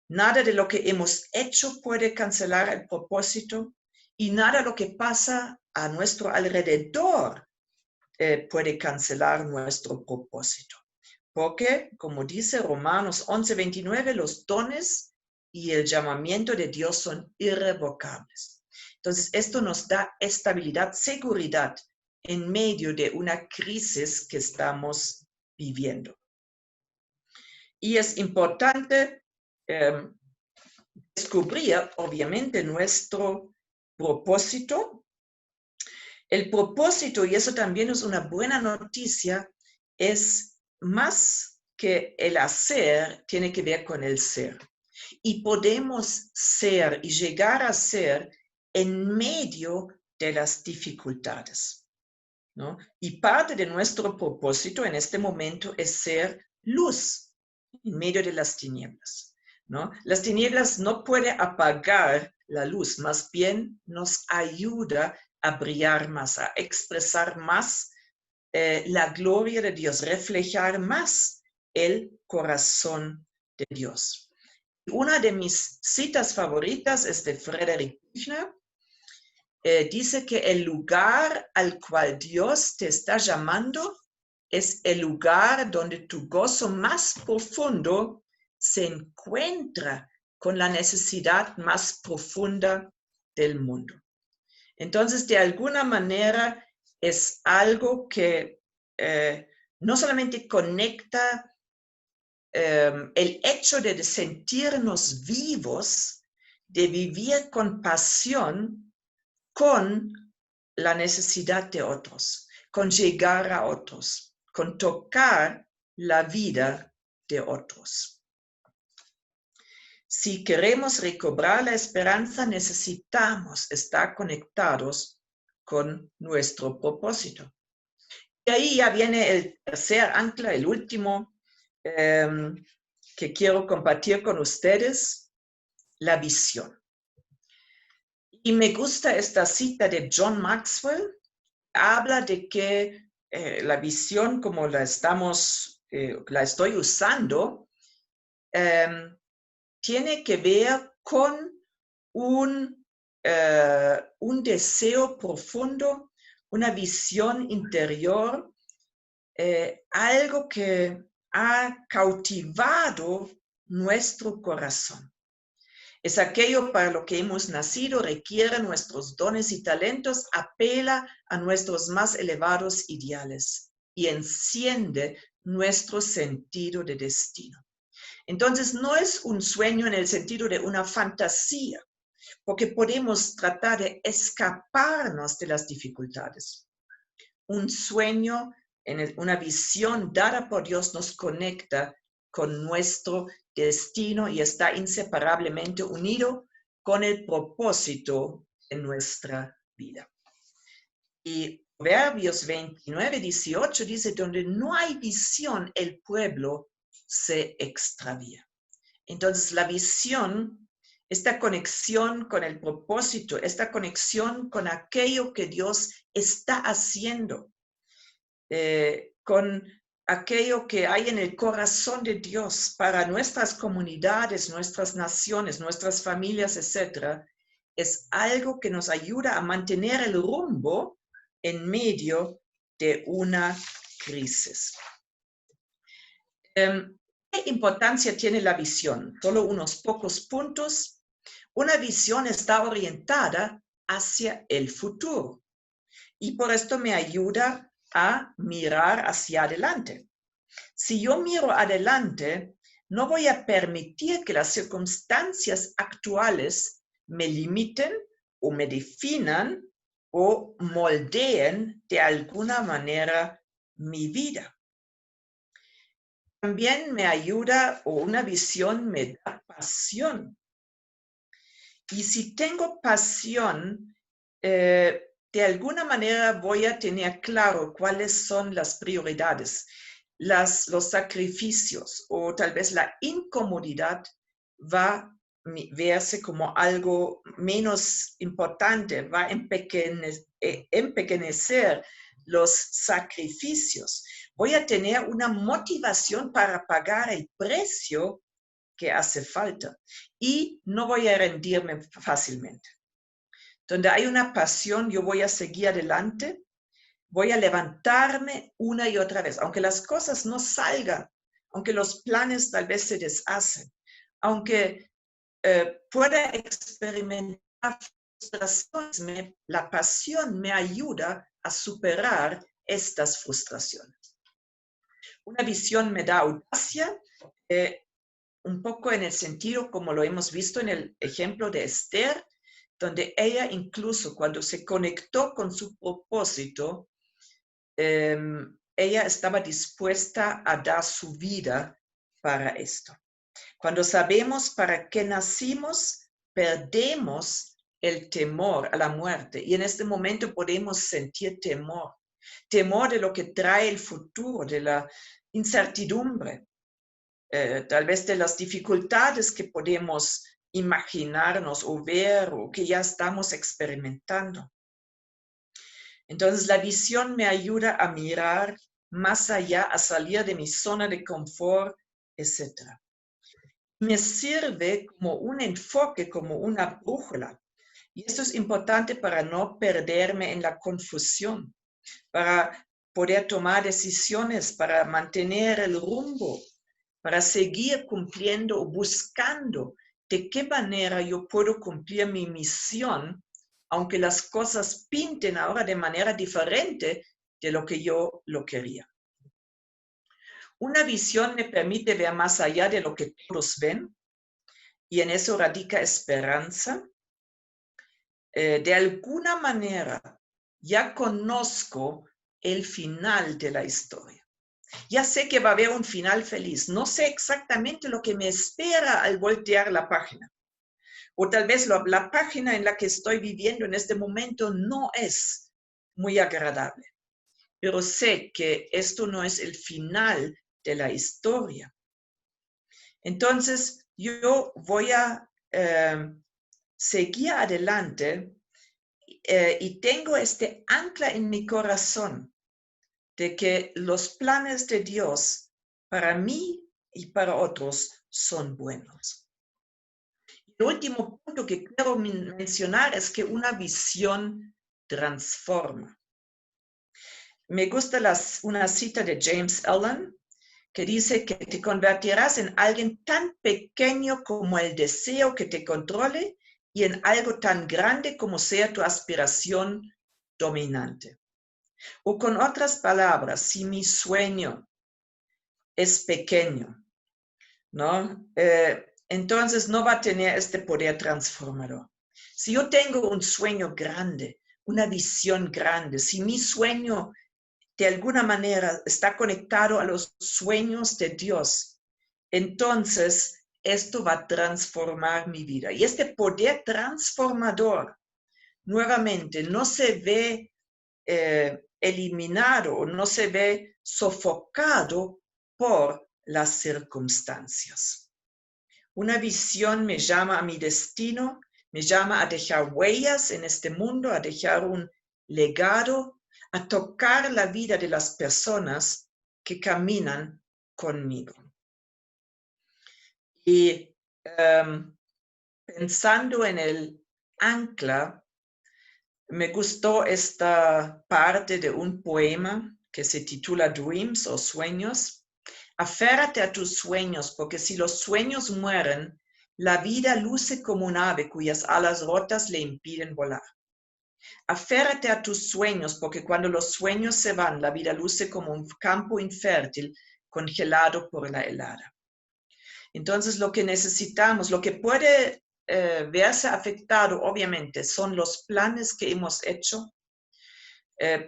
Nada de lo que hemos hecho puede cancelar el propósito y nada de lo que pasa a nuestro alrededor puede cancelar nuestro propósito. Porque, como dice Romanos 11:29, los dones y el llamamiento de Dios son irrevocables. Entonces, esto nos da estabilidad, seguridad en medio de una crisis que estamos viviendo. Y es importante descubrir, obviamente, nuestro propósito. El propósito, y eso también es una buena noticia, es más que el hacer, tiene que ver con el ser. Y podemos ser y llegar a ser en medio de las dificultades, ¿no? Y parte de nuestro propósito en este momento es ser luz en medio de las tinieblas, ¿no? Las tinieblas no pueden apagar la luz, más bien nos ayuda a brillar más, a expresar más la gloria de Dios, reflejar más el corazón de Dios. Una de mis citas favoritas es de Friedrich Buechner, dice que el lugar al cual Dios te está llamando es el lugar donde tu gozo más profundo se encuentra con la necesidad más profunda del mundo. Entonces, de alguna manera, es algo que no solamente conecta el hecho de sentirnos vivos, de vivir con pasión, con la necesidad de otros, con llegar a otros, con tocar la vida de otros. Si queremos recobrar la esperanza, necesitamos estar conectados con nuestro propósito. Y ahí ya viene el tercer ancla, el último, que quiero compartir con ustedes, la visión. Y me gusta esta cita de John Maxwell. Habla de que la visión, como la estoy usando, tiene que ver con un deseo profundo, una visión interior, algo que ha cautivado nuestro corazón. Es aquello para lo que hemos nacido, requiere nuestros dones y talentos, apela a nuestros más elevados ideales y enciende nuestro sentido de destino. Entonces, no es un sueño en el sentido de una fantasía, porque podemos tratar de escaparnos de las dificultades. Un sueño, una visión dada por Dios nos conecta con nuestro destino y está inseparablemente unido con el propósito de nuestra vida. Y Proverbios 29:18 dice, donde no hay visión, el pueblo se extravía. Entonces, la visión, esta conexión con el propósito, esta conexión con aquello que Dios está haciendo, con aquello que hay en el corazón de Dios para nuestras comunidades, nuestras naciones, nuestras familias, etc., es algo que nos ayuda a mantener el rumbo en medio de una crisis. ¿Qué importancia tiene la visión? Solo unos pocos puntos. Una visión está orientada hacia el futuro y por esto me ayuda a mirar hacia adelante. Si yo miro adelante, no voy a permitir que las circunstancias actuales me limiten o me definan o moldeen de alguna manera mi vida. También me ayuda, o una visión me da pasión. Y si tengo pasión, de alguna manera voy a tener claro cuáles son las prioridades, los sacrificios o tal vez la incomodidad va a verse como algo menos importante, va a empequeñecer los sacrificios. Voy a tener una motivación para pagar el precio que hace falta y no voy a rendirme fácilmente. Donde hay una pasión, yo voy a seguir adelante, voy a levantarme una y otra vez, aunque las cosas no salgan, aunque los planes tal vez se deshacen, aunque pueda experimentar frustraciones, la pasión me ayuda a superar estas frustraciones. Una visión me da audacia, un poco en el sentido como lo hemos visto en el ejemplo de Esther, donde ella incluso cuando se conectó con su propósito, ella estaba dispuesta a dar su vida para esto. Cuando sabemos para qué nacimos, perdemos el temor a la muerte y en este momento podemos sentir temor de lo que trae el futuro, de la incertidumbre, tal vez de las dificultades que podemos imaginarnos o ver o que ya estamos experimentando. Entonces la visión me ayuda a mirar más allá, a salir de mi zona de confort, etc. Me sirve como un enfoque, como una brújula. Y esto es importante para no perderme en la confusión, para poder tomar decisiones, para mantener el rumbo, para seguir cumpliendo o buscando de qué manera yo puedo cumplir mi misión, aunque las cosas pinten ahora de manera diferente de lo que yo lo quería. Una visión me permite ver más allá de lo que todos ven, y en eso radica esperanza. De alguna manera ya conozco el final de la historia. Ya sé que va a haber un final feliz. No sé exactamente lo que me espera al voltear la página. O tal vez la página en la que estoy viviendo en este momento no es muy agradable. Pero sé que esto no es el final de la historia. Entonces, yo voy a seguir adelante y tengo este ancla en mi corazón de que los planes de Dios para mí y para otros son buenos. El último punto que quiero mencionar es que una visión transforma. Me gusta una cita de James Allen que dice que te convertirás en alguien tan pequeño como el deseo que te controle y en algo tan grande como sea tu aspiración dominante. O con otras palabras, si mi sueño es pequeño, ¿no? Entonces no va a tener este poder transformador. Si yo tengo un sueño grande, una visión grande, si mi sueño de alguna manera está conectado a los sueños de Dios, entonces esto va a transformar mi vida. Y este poder transformador, nuevamente, no se ve eliminado o no se ve sofocado por las circunstancias. Una visión me llama a mi destino, me llama a dejar huellas en este mundo, a dejar un legado, a tocar la vida de las personas que caminan conmigo. Y pensando en el ancla, me gustó esta parte de un poema que se titula Dreams o Sueños. Aférrate a tus sueños, porque si los sueños mueren, la vida luce como un ave cuyas alas rotas le impiden volar. Aférrate a tus sueños, porque cuando los sueños se van, la vida luce como un campo infértil congelado por la helada. Entonces, lo que necesitamos, lo que puede verse afectado, obviamente, son los planes que hemos hecho.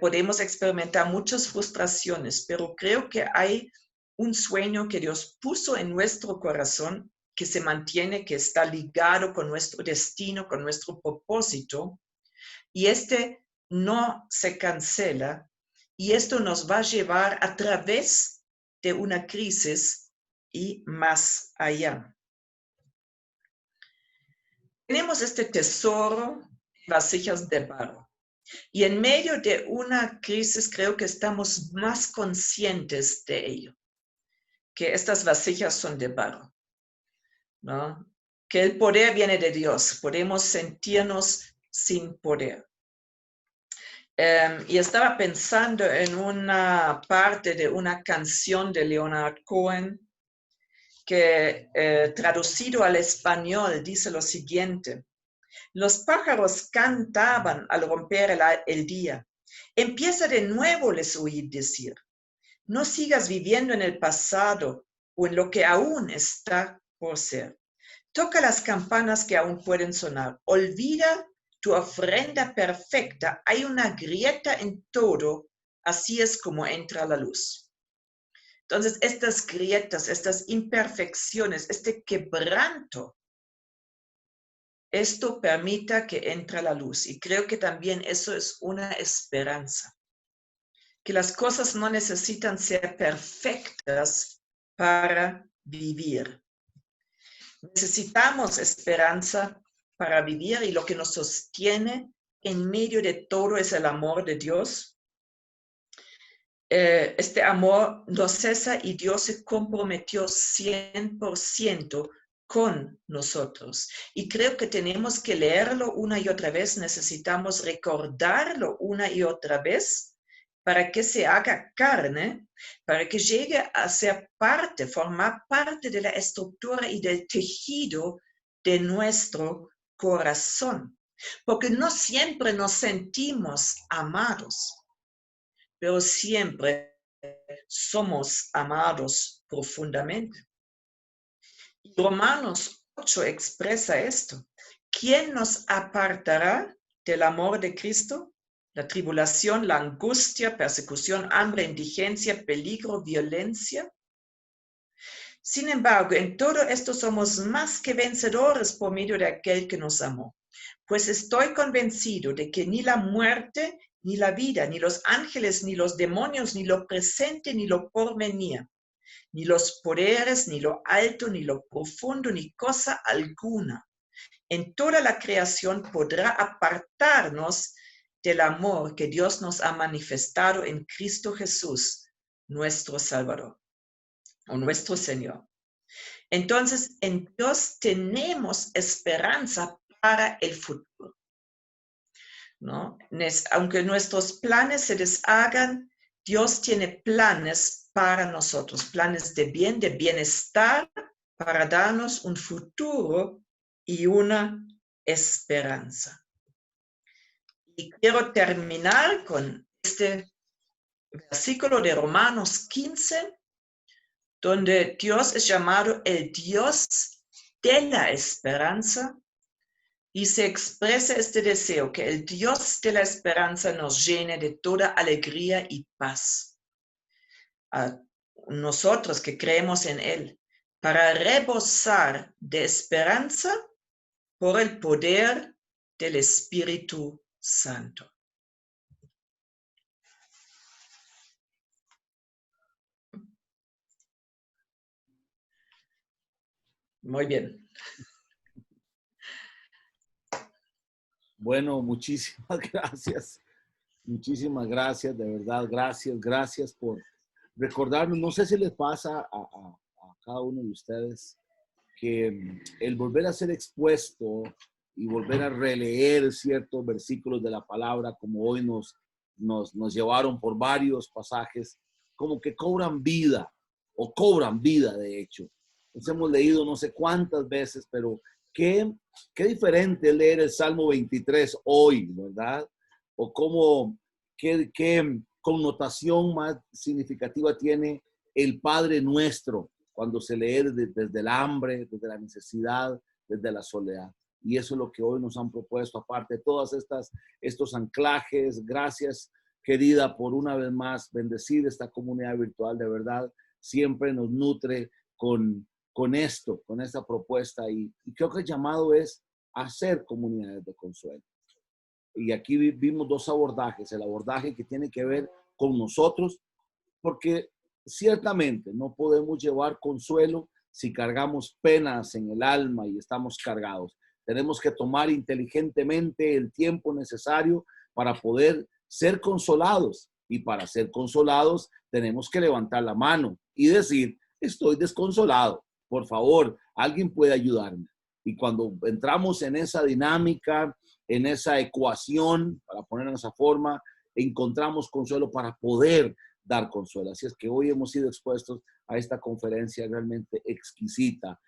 Podemos experimentar muchas frustraciones, pero creo que hay un sueño que Dios puso en nuestro corazón, que se mantiene, que está ligado con nuestro destino, con nuestro propósito, y este no se cancela, y esto nos va a llevar a través de una crisis y más allá. Tenemos este tesoro de vasijas de barro. Y en medio de una crisis creo que estamos más conscientes de ello, que estas vasijas son de barro, ¿no? Que el poder viene de Dios, podemos sentirnos sin poder. Y estaba pensando en una parte de una canción de Leonard Cohen que traducido al español dice lo siguiente: los pájaros cantaban al romper el día. Empieza de nuevo, les oí decir. No sigas viviendo en el pasado o en lo que aún está por ser. Toca las campanas que aún pueden sonar. Olvida tu ofrenda perfecta. Hay una grieta en todo. Así es como entra la luz. Entonces, estas grietas, estas imperfecciones, este quebranto, esto permita que entre la luz. Y creo que también eso es una esperanza. Que las cosas no necesitan ser perfectas para vivir. Necesitamos esperanza para vivir, y lo que nos sostiene en medio de todo es el amor de Dios. Este amor no cesa y Dios se comprometió 100% con nosotros. Y creo que tenemos que leerlo una y otra vez, necesitamos recordarlo una y otra vez para que se haga carne, para que llegue a ser parte, formar parte de la estructura y del tejido de nuestro corazón. Porque no siempre nos sentimos amados, pero siempre somos amados profundamente. Romanos 8 expresa esto. ¿Quién nos apartará del amor de Cristo? La tribulación, la angustia, persecución, hambre, indigencia, peligro, violencia. Sin embargo, en todo esto somos más que vencedores por medio de aquel que nos amó. Pues estoy convencido de que ni la muerte, ni la vida, ni los ángeles, ni los demonios, ni lo presente, ni lo porvenir, ni los poderes, ni lo alto, ni lo profundo, ni cosa alguna en toda la creación podrá apartarnos del amor que Dios nos ha manifestado en Cristo Jesús, nuestro Salvador o nuestro Señor. Entonces, en Dios tenemos esperanza para el futuro, ¿no? Aunque nuestros planes se deshagan, Dios tiene planes para nosotros, planes de bien, de bienestar, para darnos un futuro y una esperanza. Y quiero terminar con este versículo de Romanos 15, donde Dios es llamado el Dios de la esperanza y se expresa este deseo, que el Dios de la esperanza nos llene de toda alegría y paz. A nosotros que creemos en Él, para rebosar de esperanza por el poder del Espíritu Santo. Muy bien. Bueno, muchísimas gracias. Muchísimas gracias, de verdad, gracias por recordarnos. No sé si les pasa a cada uno de ustedes que el volver a ser expuesto y volver a releer ciertos versículos de la palabra, como hoy nos llevaron por varios pasajes, como que cobran vida, de hecho. Los hemos leído no sé cuántas veces, pero qué diferente es leer el Salmo 23 hoy, ¿verdad? O cómo, qué connotación más significativa tiene el Padre Nuestro cuando se lee desde el hambre, desde la necesidad, desde la soledad. Y eso es lo que hoy nos han propuesto, aparte de todas estos anclajes. Gracias, querida, por una vez más bendecir esta comunidad virtual, de verdad, siempre nos nutre con esto, con esta propuesta. Y creo que el llamado es hacer comunidades de consuelo. Y aquí vimos dos abordajes, el abordaje que tiene que ver con nosotros, porque ciertamente no podemos llevar consuelo si cargamos penas en el alma y estamos cargados. Tenemos que tomar inteligentemente el tiempo necesario para poder ser consolados. Y para ser consolados tenemos que levantar la mano y decir, estoy desconsolado. Por favor, alguien puede ayudarme. Y cuando entramos en esa dinámica, en esa ecuación, para ponerlo de esa forma, encontramos consuelo para poder dar consuelo. Así es que hoy hemos sido expuestos a esta conferencia realmente exquisita.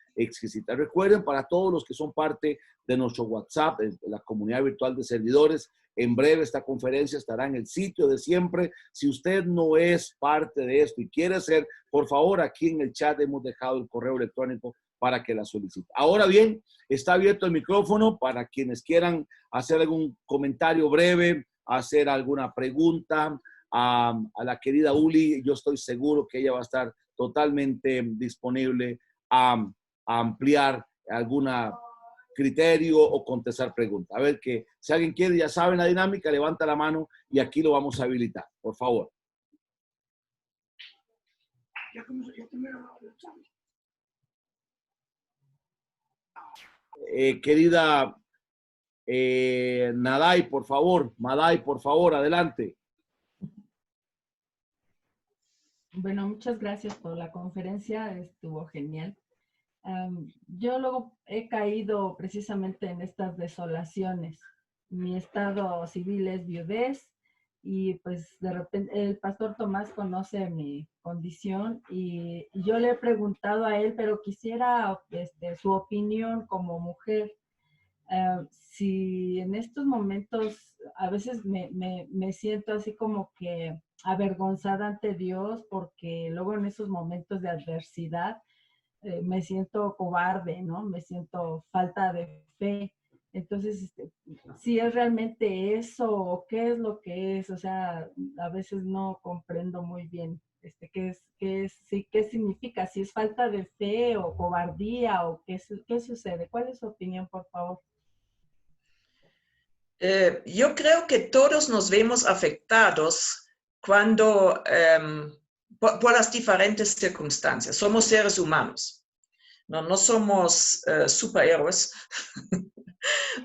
Recuerden, para todos los que son parte de nuestro WhatsApp, la comunidad virtual de servidores, en breve esta conferencia estará en el sitio de siempre. Si usted no es parte de esto y quiere ser, por favor, aquí en el chat hemos dejado el correo electrónico para que la solicite. Ahora bien, está abierto el micrófono para quienes quieran hacer algún comentario breve, hacer alguna pregunta a la querida Uli. Yo estoy seguro que ella va a estar totalmente disponible a ampliar algún criterio o contestar preguntas. A ver, que si alguien quiere, ya saben la dinámica, levanta la mano y aquí lo vamos a habilitar, por favor. Querida Naday, por favor, adelante. Bueno, muchas gracias por la conferencia, estuvo genial. Yo luego he caído precisamente en estas desolaciones. Mi estado civil es viudez y pues de repente el pastor Tomás conoce mi condición y yo le he preguntado a él, pero quisiera su opinión como mujer. Si en estos momentos a veces me siento así como que avergonzada ante Dios porque luego en esos momentos de adversidad me siento cobarde, ¿no? Me siento falta de fe. Entonces, si es realmente eso o qué es lo que es, o sea, a veces no comprendo muy bien sí, qué significa, si es falta de fe o cobardía o qué sucede. ¿Cuál es su opinión, por favor? Yo creo que todos nos vemos afectados cuando, por las diferentes circunstancias. Somos seres humanos, no somos superhéroes,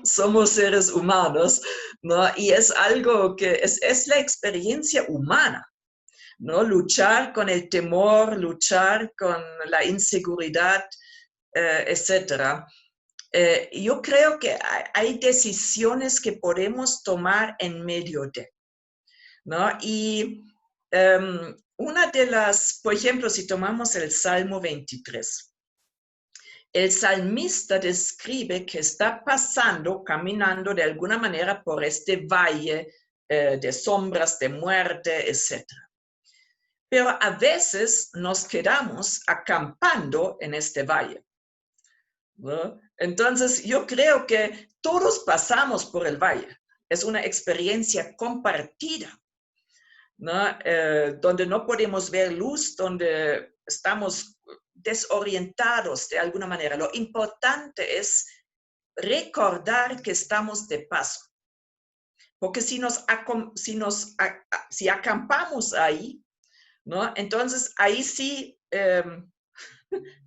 somos seres humanos, ¿no? Y es algo que es la experiencia humana, ¿no? Luchar con el temor, luchar con la inseguridad, etcétera. Yo creo que hay decisiones que podemos tomar en medio de, ¿no? Y una de las, por ejemplo, si tomamos el Salmo 23, el salmista describe que está pasando, caminando de alguna manera por este valle de sombras, de muerte, etc. Pero a veces nos quedamos acampando en este valle, ¿no? Entonces, yo creo que todos pasamos por el valle. Es una experiencia compartida, ¿no? Donde no podemos ver luz, donde estamos desorientados de alguna manera. Lo importante es recordar que estamos de paso. Porque si acampamos ahí, ¿no? Entonces ahí sí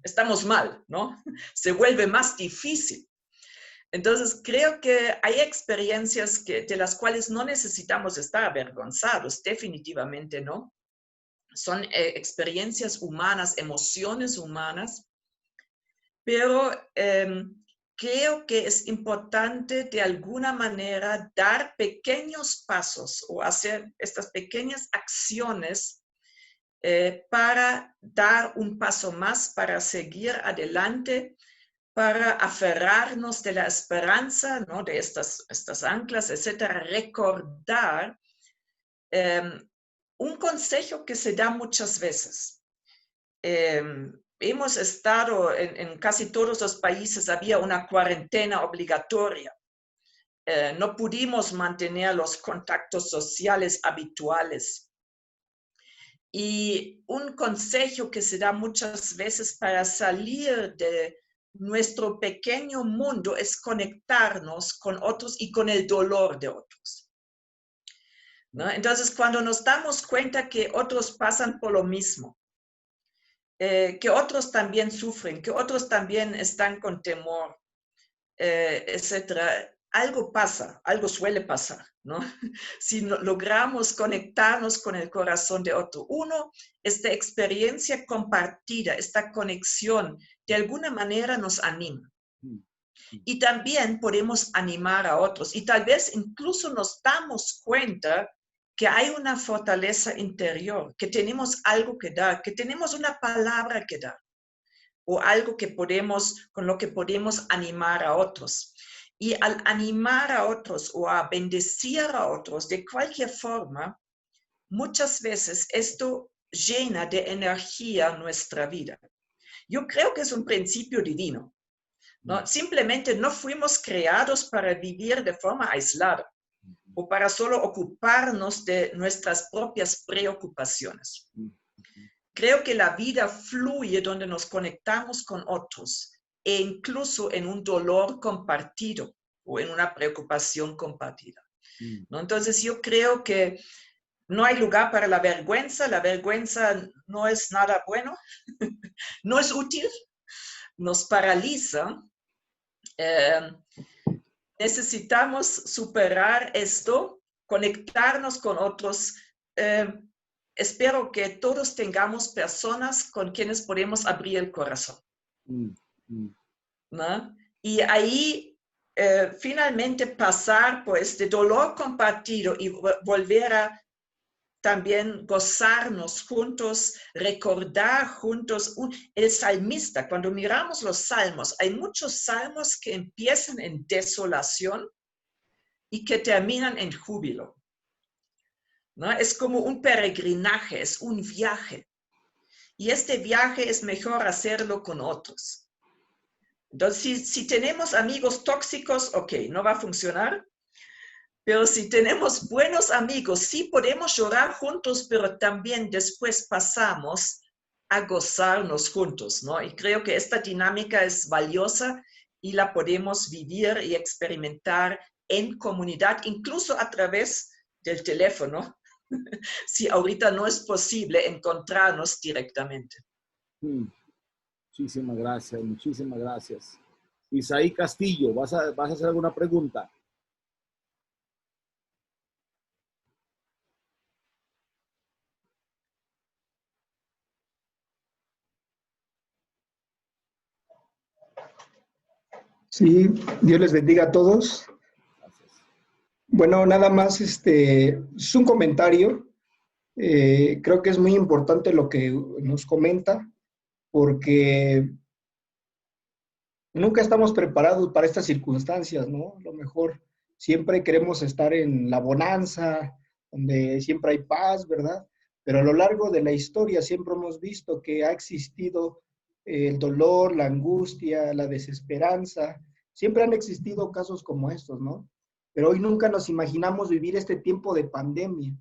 estamos mal, ¿no? Se vuelve más difícil. Entonces, creo que hay experiencias de las cuales no necesitamos estar avergonzados, definitivamente no. Son experiencias humanas, emociones humanas, pero creo que es importante de alguna manera dar pequeños pasos o hacer estas pequeñas acciones para dar un paso más, para seguir adelante, para aferrarnos de la esperanza, ¿no? De estas anclas, etcétera, recordar un consejo que se da muchas veces. Hemos estado en casi todos los países, había una cuarentena obligatoria. No pudimos mantener los contactos sociales habituales. Y un consejo que se da muchas veces para salir de nuestro pequeño mundo es conectarnos con otros y con el dolor de otros, ¿no? Entonces, cuando nos damos cuenta que otros pasan por lo mismo, que otros también sufren, que otros también están con temor, etcétera, algo pasa, algo suele pasar, ¿no? Si logramos conectarnos con el corazón de otro. Uno, esta experiencia compartida, esta conexión, de alguna manera nos anima. Y también podemos animar a otros. Y tal vez incluso nos damos cuenta que hay una fortaleza interior, que tenemos algo que dar, que tenemos una palabra que dar, o algo que con lo que podemos animar a otros. Y al animar a otros o a bendecir a otros de cualquier forma, muchas veces esto llena de energía nuestra vida. Yo creo que es un principio divino, ¿no? Simplemente no fuimos creados para vivir de forma aislada o para solo ocuparnos de nuestras propias preocupaciones. Creo que la vida fluye donde nos conectamos con otros e incluso en un dolor compartido o en una preocupación compartida, ¿no? Entonces yo creo que no hay lugar para la vergüenza no es nada bueno, no es útil, nos paraliza. Necesitamos superar esto, conectarnos con otros. Espero que todos tengamos personas con quienes podemos abrir el corazón. ¿no? Y ahí finalmente pasar por este dolor compartido y volver a también gozarnos juntos, recordar juntos. El salmista, cuando miramos los salmos, hay muchos salmos que empiezan en desolación y que terminan en júbilo, ¿no? Es como un peregrinaje, es un viaje. Y este viaje es mejor hacerlo con otros. Entonces, si tenemos amigos tóxicos, ok, no va a funcionar. Pero si tenemos buenos amigos, sí podemos llorar juntos, pero también después pasamos a gozarnos juntos, ¿no? Y creo que esta dinámica es valiosa y la podemos vivir y experimentar en comunidad, incluso a través del teléfono, si ahorita no es posible encontrarnos directamente. Muchísimas gracias, muchísimas gracias. Isaí Castillo, ¿vas a hacer alguna pregunta? Sí, Dios les bendiga a todos. Gracias. Bueno, nada más, es un comentario. Creo que es muy importante lo que nos comenta, porque nunca estamos preparados para estas circunstancias, ¿no? A lo mejor siempre queremos estar en la bonanza, donde siempre hay paz, ¿verdad? Pero a lo largo de la historia siempre hemos visto que ha existido el dolor, la angustia, la desesperanza. Siempre han existido casos como estos, ¿no? Pero hoy nunca nos imaginamos vivir este tiempo de pandemia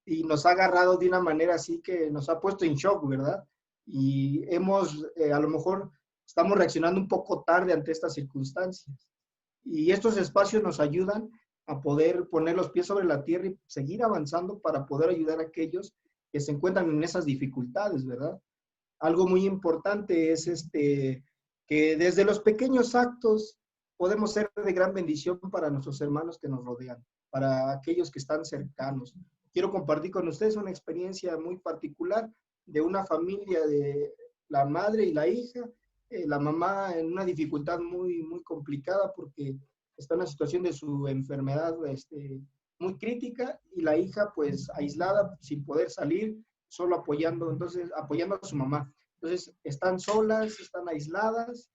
y nos ha agarrado de una manera así que nos ha puesto en shock, ¿verdad? Y a lo mejor estamos reaccionando un poco tarde ante estas circunstancias. Y estos espacios nos ayudan a poder poner los pies sobre la tierra y seguir avanzando para poder ayudar a aquellos que se encuentran en esas dificultades, ¿verdad? Algo muy importante es que desde los pequeños actos podemos ser de gran bendición para nuestros hermanos que nos rodean, para aquellos que están cercanos. Quiero compartir con ustedes una experiencia muy particular de una familia de la madre y la hija, la mamá en una dificultad muy, muy complicada porque está en una situación de su enfermedad muy crítica y la hija pues aislada, sin poder salir, solo apoyando a su mamá. Entonces están solas, están aisladas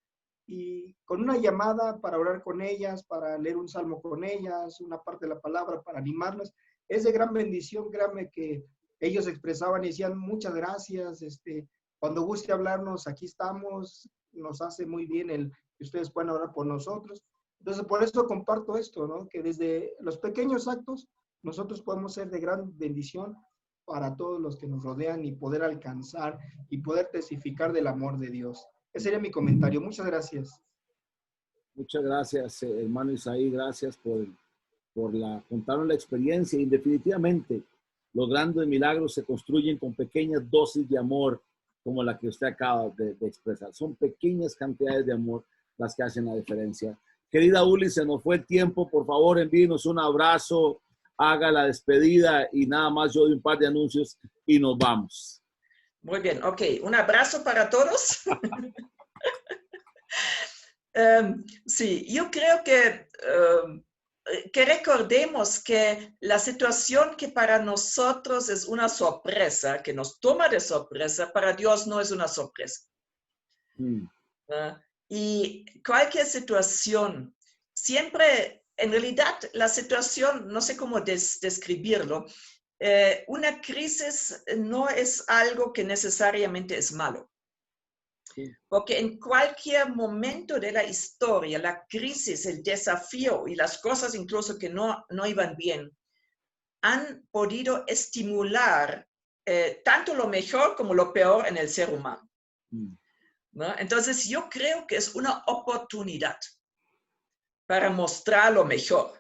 y con una llamada para orar con ellas, para leer un salmo con ellas, una parte de la palabra para animarlas, es de gran bendición. Créanme que ellos expresaban y decían muchas gracias, cuando guste hablarnos, aquí estamos, nos hace muy bien el que ustedes puedan orar por nosotros. Entonces, por eso comparto esto, ¿no? Que desde los pequeños actos nosotros podemos ser de gran bendición para todos los que nos rodean y poder alcanzar y poder testificar del amor de Dios. Ese sería mi comentario. Muchas gracias. Muchas gracias, hermano Isaí. Gracias por contarnos la experiencia. Y definitivamente, los grandes milagros se construyen con pequeñas dosis de amor, como la que usted acaba de expresar. Son pequeñas cantidades de amor las que hacen la diferencia. Querida Uli, se nos fue el tiempo. Por favor, envíenos un abrazo, haga la despedida y nada más yo doy un par de anuncios y nos vamos. Muy bien, ok. Un abrazo para todos. Sí, yo creo que recordemos que la situación que para nosotros es una sorpresa, que nos toma de sorpresa, para Dios no es una sorpresa. Y cualquier situación, siempre, en realidad, la situación, no sé cómo describirlo, una crisis no es algo que necesariamente es malo. Porque en cualquier momento de la historia, la crisis, el desafío y las cosas incluso que no iban bien, han podido estimular tanto lo mejor como lo peor en el ser humano. ¿No? Entonces yo creo que es una oportunidad para mostrar lo mejor.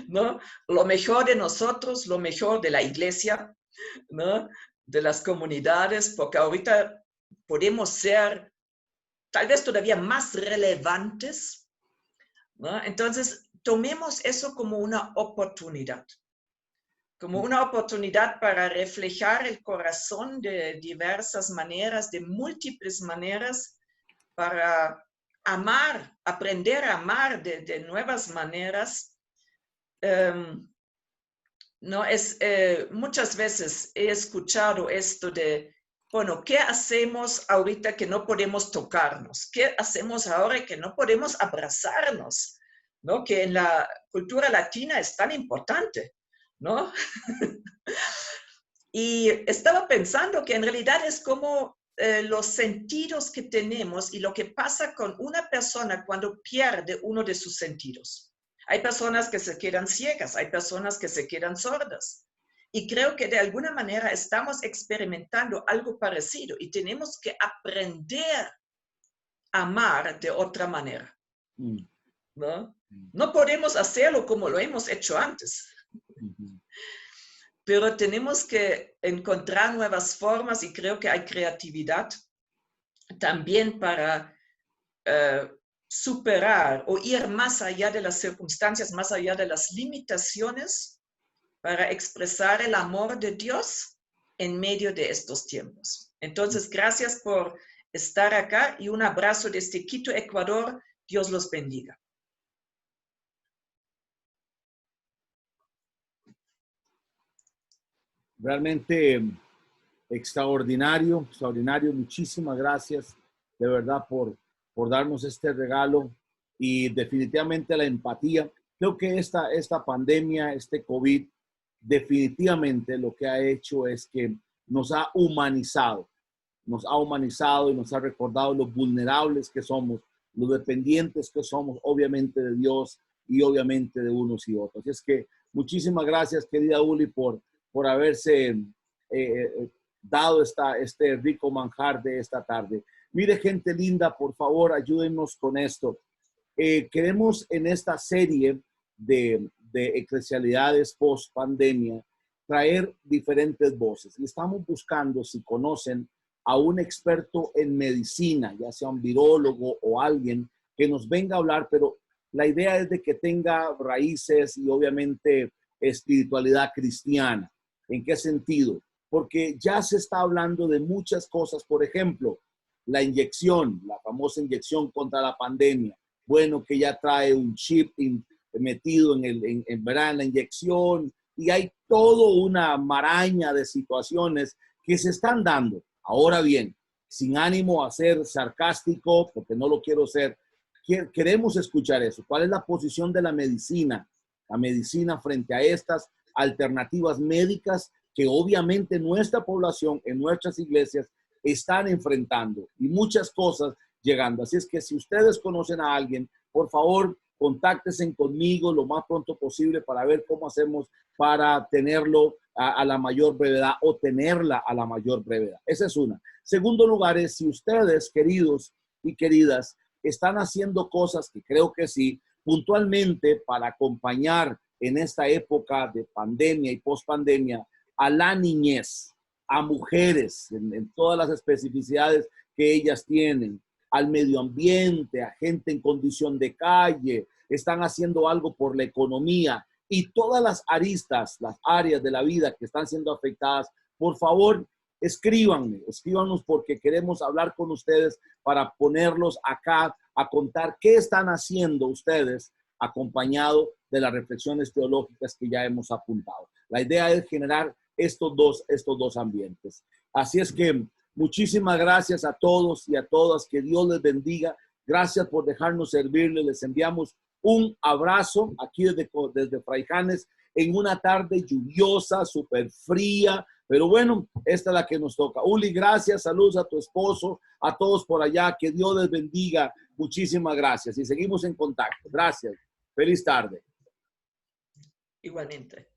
¿No? Lo mejor de nosotros, lo mejor de la iglesia, ¿no? De las comunidades, porque ahorita podemos ser tal vez todavía más relevantes, ¿no? Entonces, tomemos eso como una oportunidad para reflejar el corazón de diversas maneras, de múltiples maneras, para amar, aprender a amar de nuevas maneras. No es, muchas veces he escuchado esto de, bueno, ¿qué hacemos ahorita que no podemos tocarnos? ¿Qué hacemos ahora que no podemos abrazarnos? ¿No? Que en la cultura latina es tan importante, ¿no? Y estaba pensando que en realidad es como los sentidos que tenemos y lo que pasa con una persona cuando pierde uno de sus sentidos. Hay personas que se quedan ciegas, hay personas que se quedan sordas. Y creo que de alguna manera estamos experimentando algo parecido y tenemos que aprender a amar de otra manera. ¿No? No podemos hacerlo como lo hemos hecho antes. Pero tenemos que encontrar nuevas formas y creo que hay creatividad también para superar o ir más allá de las circunstancias, más allá de las limitaciones, para expresar el amor de Dios en medio de estos tiempos. Entonces, gracias por estar acá y un abrazo desde Quito, Ecuador. Dios los bendiga. Realmente extraordinario, extraordinario. Muchísimas gracias de verdad por darnos este regalo y definitivamente la empatía. Creo que esta pandemia, este COVID, definitivamente lo que ha hecho es que nos ha humanizado y nos ha recordado lo vulnerables que somos, lo dependientes que somos, obviamente de Dios y obviamente de unos y otros. Así es que muchísimas gracias, querida Uli, por haberse dado este rico manjar de esta tarde. Mire, gente linda, por favor, ayúdennos con esto. Queremos en esta serie de eclesialidades post pandemia traer diferentes voces y estamos buscando, si conocen a un experto en medicina, ya sea un virólogo o alguien que nos venga a hablar, pero la idea es de que tenga raíces y obviamente espiritualidad cristiana. ¿En qué sentido? Porque ya se está hablando de muchas cosas, por ejemplo, la inyección, la famosa inyección contra la pandemia. Bueno, que ya trae un chip metido en la inyección y hay toda una maraña de situaciones que se están dando. Ahora bien, sin ánimo a ser sarcástico, porque no lo quiero ser, queremos escuchar eso. ¿Cuál es la posición de la medicina? La medicina frente a estas alternativas médicas que obviamente nuestra población en nuestras iglesias están enfrentando y muchas cosas llegando. Así es que si ustedes conocen a alguien, por favor, contáctense conmigo lo más pronto posible para ver cómo hacemos para tenerlo a la mayor brevedad o tenerla a la mayor brevedad. Esa es una. Segundo lugar es si ustedes, queridos y queridas, están haciendo cosas que creo que sí, puntualmente para acompañar en esta época de pandemia y post-pandemia a la niñez, a mujeres en todas las especificidades que ellas tienen, al medio ambiente, a gente en condición de calle, están haciendo algo por la economía y todas las aristas, las áreas de la vida que están siendo afectadas, por favor, escríbanos porque queremos hablar con ustedes para ponerlos acá a contar qué están haciendo ustedes acompañado de las reflexiones teológicas que ya hemos apuntado. La idea es generar estos dos ambientes. Así es que muchísimas gracias a todos y a todas. Que Dios les bendiga. Gracias por dejarnos servirles. Les enviamos un abrazo aquí desde Fraijanes en una tarde lluviosa, súper fría. Pero bueno, esta es la que nos toca. Uli, gracias. Saludos a tu esposo, a todos por allá. Que Dios les bendiga. Muchísimas gracias. Y seguimos en contacto. Gracias. Feliz tarde. Igualmente.